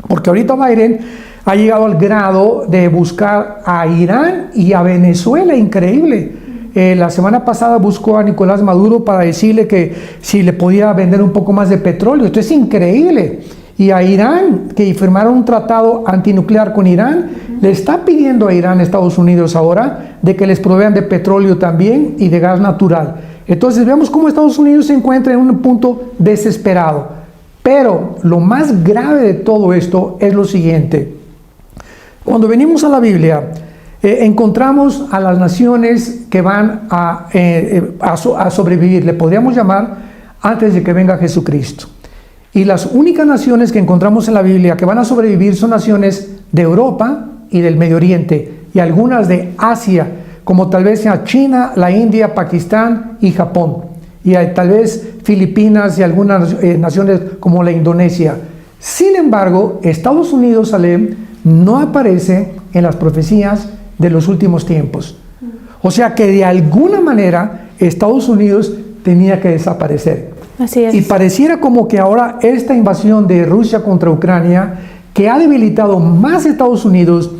Porque ahorita Biden ha llegado al grado de buscar a Irán y a Venezuela, increíble. La semana pasada buscó a Nicolás Maduro para decirle que si le podía vender un poco más de petróleo. Esto es increíble. Y a Irán, que firmaron un tratado antinuclear con Irán, le está pidiendo a Irán, Estados Unidos ahora, de que les provean de petróleo también y de gas natural. Entonces vemos cómo Estados Unidos se encuentra en un punto desesperado. Pero lo más grave de todo esto es lo siguiente. Cuando venimos a la Biblia, encontramos a las naciones que van a sobrevivir, le podríamos llamar, antes de que venga Jesucristo. Y las únicas naciones que encontramos en la Biblia que van a sobrevivir son naciones de Europa y del Medio Oriente, y algunas de Asia, como tal vez sea China, la India, Pakistán y Japón. Y hay tal vez Filipinas y algunas naciones como la Indonesia. Sin embargo, Estados Unidos, Salem, no aparece en las profecías de los últimos tiempos. O sea que de alguna manera Estados Unidos tenía que desaparecer. Así es. Y pareciera como que ahora esta invasión de Rusia contra Ucrania, que ha debilitado más a Estados Unidos,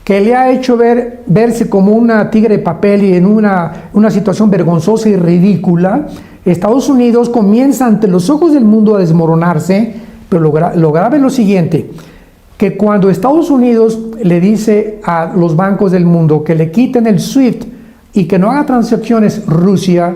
que le ha hecho verse como una tigre de papel y en una situación vergonzosa y ridícula, Estados Unidos comienza ante los ojos del mundo a desmoronarse. Pero lo grave es lo siguiente, que cuando Estados Unidos le dice a los bancos del mundo que le quiten el SWIFT y que no haga transacciones Rusia,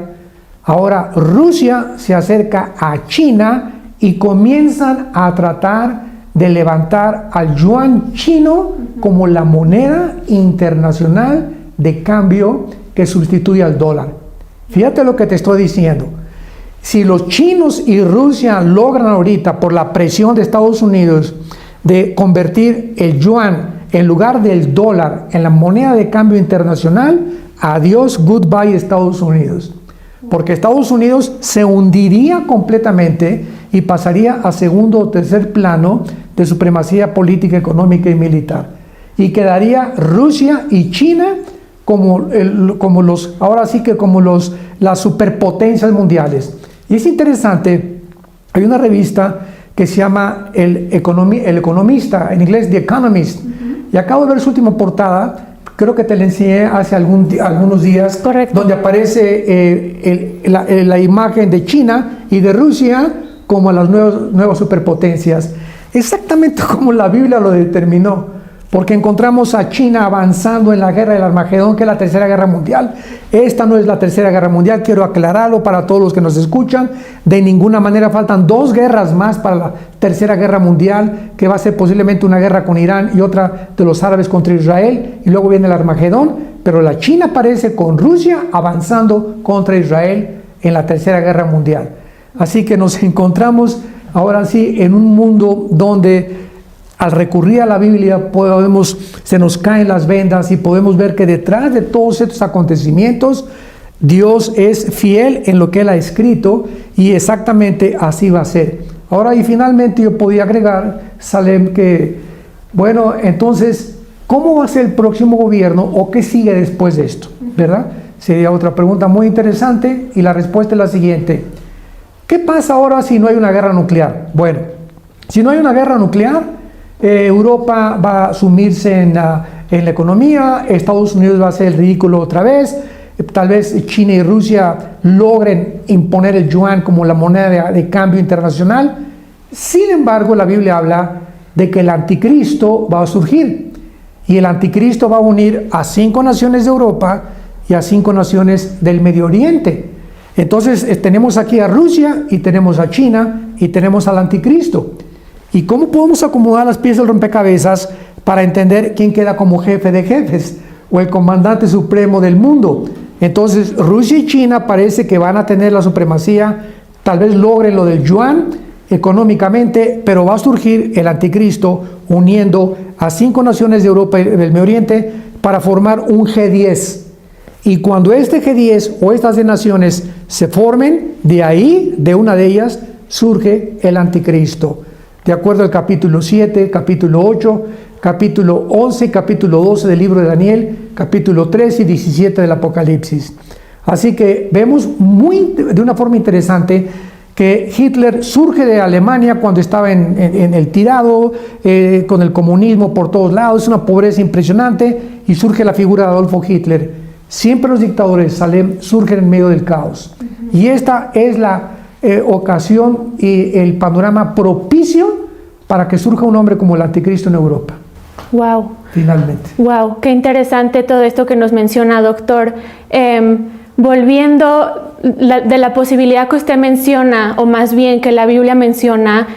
ahora Rusia se acerca a China y comienzan a tratar de levantar al yuan chino como la moneda internacional de cambio que sustituye al dólar. Fíjate lo que te estoy diciendo. Si los chinos y Rusia logran ahorita, por la presión de Estados Unidos, de convertir el yuan en lugar del dólar en la moneda de cambio internacional, adiós, goodbye Estados Unidos. Porque Estados Unidos se hundiría completamente y pasaría a segundo o tercer plano de supremacía política, económica y militar. Y quedaría Rusia y China como las superpotencias mundiales. Y es interesante, hay una revista que se llama El Economista, en inglés The Economist, y acabo de ver su última portada, creo que te la enseñé hace algunos días. Correcto. Donde aparece la imagen de China y de Rusia como las nuevas superpotencias, exactamente como la Biblia lo determinó. Porque encontramos a China avanzando en la guerra del Armagedón, que es la tercera guerra mundial. Esta no es la tercera guerra mundial, quiero aclararlo para todos los que nos escuchan. De ninguna manera, faltan 2 guerras más para la tercera guerra mundial, que va a ser posiblemente una guerra con Irán y otra de los árabes contra Israel, y luego viene el Armagedón. Pero la China aparece con Rusia avanzando contra Israel en la tercera guerra mundial. Así que nos encontramos ahora sí en un mundo donde, al recurrir a la Biblia, se nos caen las vendas y podemos ver que detrás de todos estos acontecimientos, Dios es fiel en lo que Él ha escrito, y exactamente así va a ser. Ahora, y finalmente yo podía agregar, Salem, que, bueno, entonces, ¿cómo va a ser el próximo gobierno o qué sigue después de esto? ¿Verdad? Sería otra pregunta muy interesante, y la respuesta es la siguiente. ¿Qué pasa ahora si no hay una guerra nuclear? Bueno, si no hay una guerra nuclear, Europa va a sumirse en la economía, Estados Unidos va a hacer el ridículo otra vez, tal vez China y Rusia logren imponer el yuan como la moneda de cambio internacional. Sin embargo, la Biblia habla de que el anticristo va a surgir, y el anticristo va a unir a 5 naciones de Europa y a 5 naciones del Medio Oriente. Entonces tenemos aquí a Rusia y tenemos a China y tenemos al anticristo. ¿Y cómo podemos acomodar las piezas del rompecabezas para entender quién queda como jefe de jefes o el comandante supremo del mundo? Entonces Rusia y China parece que van a tener la supremacía, tal vez logren lo del yuan económicamente, pero va a surgir el anticristo uniendo a 5 naciones de Europa y del Medio Oriente para formar un G10. Y cuando este G10 o estas 10 naciones se formen, de ahí, de una de ellas, surge el anticristo. De acuerdo al capítulo 7, capítulo 8, capítulo 11, capítulo 12 del libro de Daniel, capítulo 13 y 17 del Apocalipsis. Así que vemos de una forma interesante que Hitler surge de Alemania cuando estaba en el tirado, con el comunismo por todos lados, una pobreza impresionante, y surge la figura de Adolfo Hitler. Siempre los dictadores surgen en medio del caos. Y esta es la ocasión y el panorama propicio para que surja un hombre como el anticristo en Europa. Wow. Finalmente. Wow, qué interesante todo esto que nos menciona, doctor. Volviendo de la posibilidad que usted menciona, o más bien que la Biblia menciona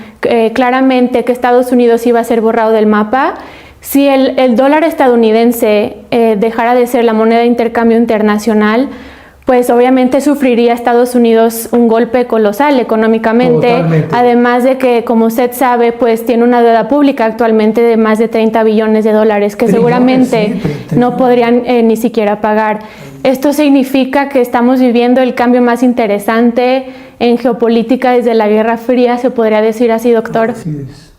claramente que Estados Unidos iba a ser borrado del mapa. Si el dólar estadounidense dejara de ser la moneda de intercambio internacional, pues obviamente sufriría Estados Unidos un golpe colosal económicamente. Totalmente. Además de que, como usted sabe, pues tiene una deuda pública actualmente de más de 30 billones de dólares que seguramente no podrían ni siquiera pagar. Esto significa que estamos viviendo el cambio más interesante en geopolítica desde la Guerra Fría, ¿se podría decir así, doctor? Así es.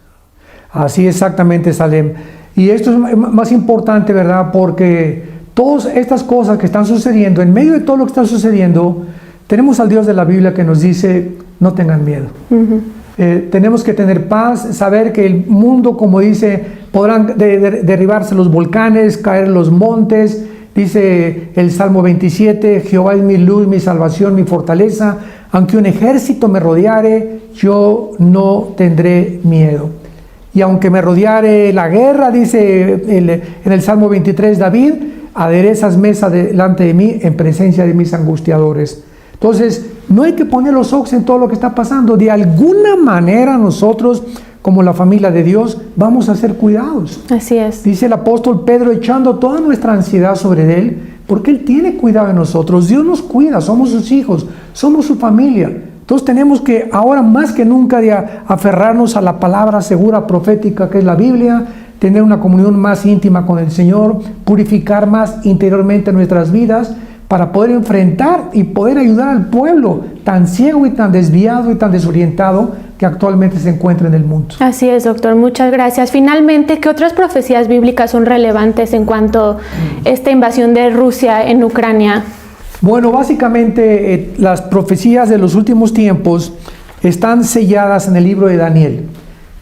Así exactamente, Salem. Y esto es más importante, ¿verdad? Porque todas estas cosas que están sucediendo, en medio de todo lo que está sucediendo, tenemos al Dios de la Biblia que nos dice, no tengan miedo. Tenemos que tener paz, saber que el mundo, como dice, podrán derribarse los volcanes, caer los montes. Dice el Salmo 27, Jehová es mi luz, mi salvación, mi fortaleza. Aunque un ejército me rodeare, yo no tendré miedo. Y aunque me rodeare la guerra, dice en el Salmo 23 David, aderezas mesa delante de mí en presencia de mis angustiadores. Entonces, no hay que poner los ojos en todo lo que está pasando. De alguna manera nosotros, como la familia de Dios, vamos a ser cuidados. Así es. Dice el apóstol Pedro, echando toda nuestra ansiedad sobre Él, porque Él tiene cuidado de nosotros. Dios nos cuida, somos sus hijos, somos su familia. Entonces tenemos que ahora más que nunca de aferrarnos a la palabra segura profética que es la Biblia, tener una comunión más íntima con el Señor, purificar más interiormente nuestras vidas para poder enfrentar y poder ayudar al pueblo tan ciego y tan desviado y tan desorientado que actualmente se encuentra en el mundo. Así es, doctor, muchas gracias. Finalmente, ¿qué otras profecías bíblicas son relevantes en cuanto a esta invasión de Rusia en Ucrania? Bueno, básicamente las profecías de los últimos tiempos están selladas en el libro de Daniel.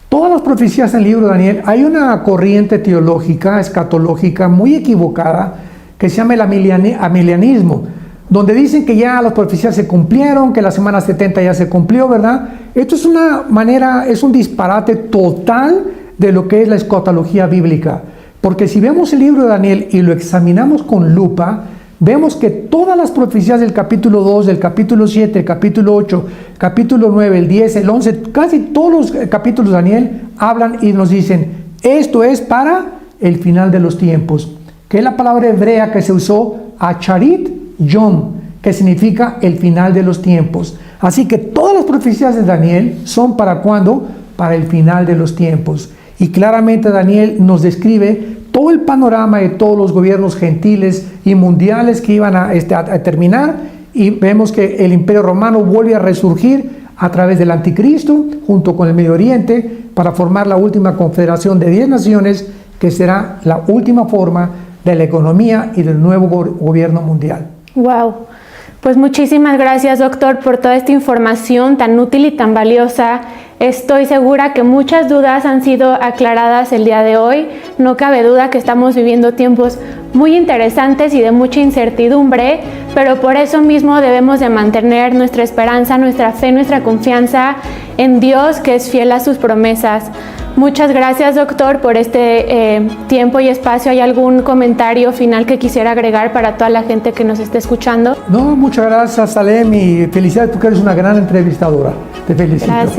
Todas las profecías en el libro de Daniel, hay una corriente teológica, escatológica, muy equivocada, que se llama el amilianismo, donde dicen que ya las profecías se cumplieron, que la semana 70 ya se cumplió, ¿verdad? Esto es una manera, es un disparate total de lo que es la escatología bíblica. Porque si vemos el libro de Daniel y lo examinamos con lupa, vemos que todas las profecías del capítulo 2, del capítulo 7, el capítulo 8, capítulo 9, el 10, el 11, casi todos los capítulos de Daniel hablan y nos dicen, esto es para el final de los tiempos, que es la palabra hebrea que se usó, acharit yom, que significa el final de los tiempos. Así que todas las profecías de Daniel son para ¿cuándo? Para el final de los tiempos. Y claramente Daniel nos describe todo el panorama de todos los gobiernos gentiles y mundiales que iban a terminar, y vemos que el Imperio Romano vuelve a resurgir a través del Anticristo junto con el Medio Oriente para formar la última confederación de 10 naciones que será la última forma de la economía y del nuevo gobierno mundial. Wow. Pues muchísimas gracias, doctor, por toda esta información tan útil y tan valiosa. Estoy segura que muchas dudas han sido aclaradas el día de hoy. No cabe duda que estamos viviendo tiempos muy interesantes y de mucha incertidumbre, pero por eso mismo debemos de mantener nuestra esperanza, nuestra fe, nuestra confianza en Dios, que es fiel a sus promesas. Muchas gracias, doctor, por este tiempo y espacio. ¿Hay algún comentario final que quisiera agregar para toda la gente que nos esté escuchando? No, muchas gracias, Salem, y felicidades, tú que eres una gran entrevistadora. Te felicito. Gracias.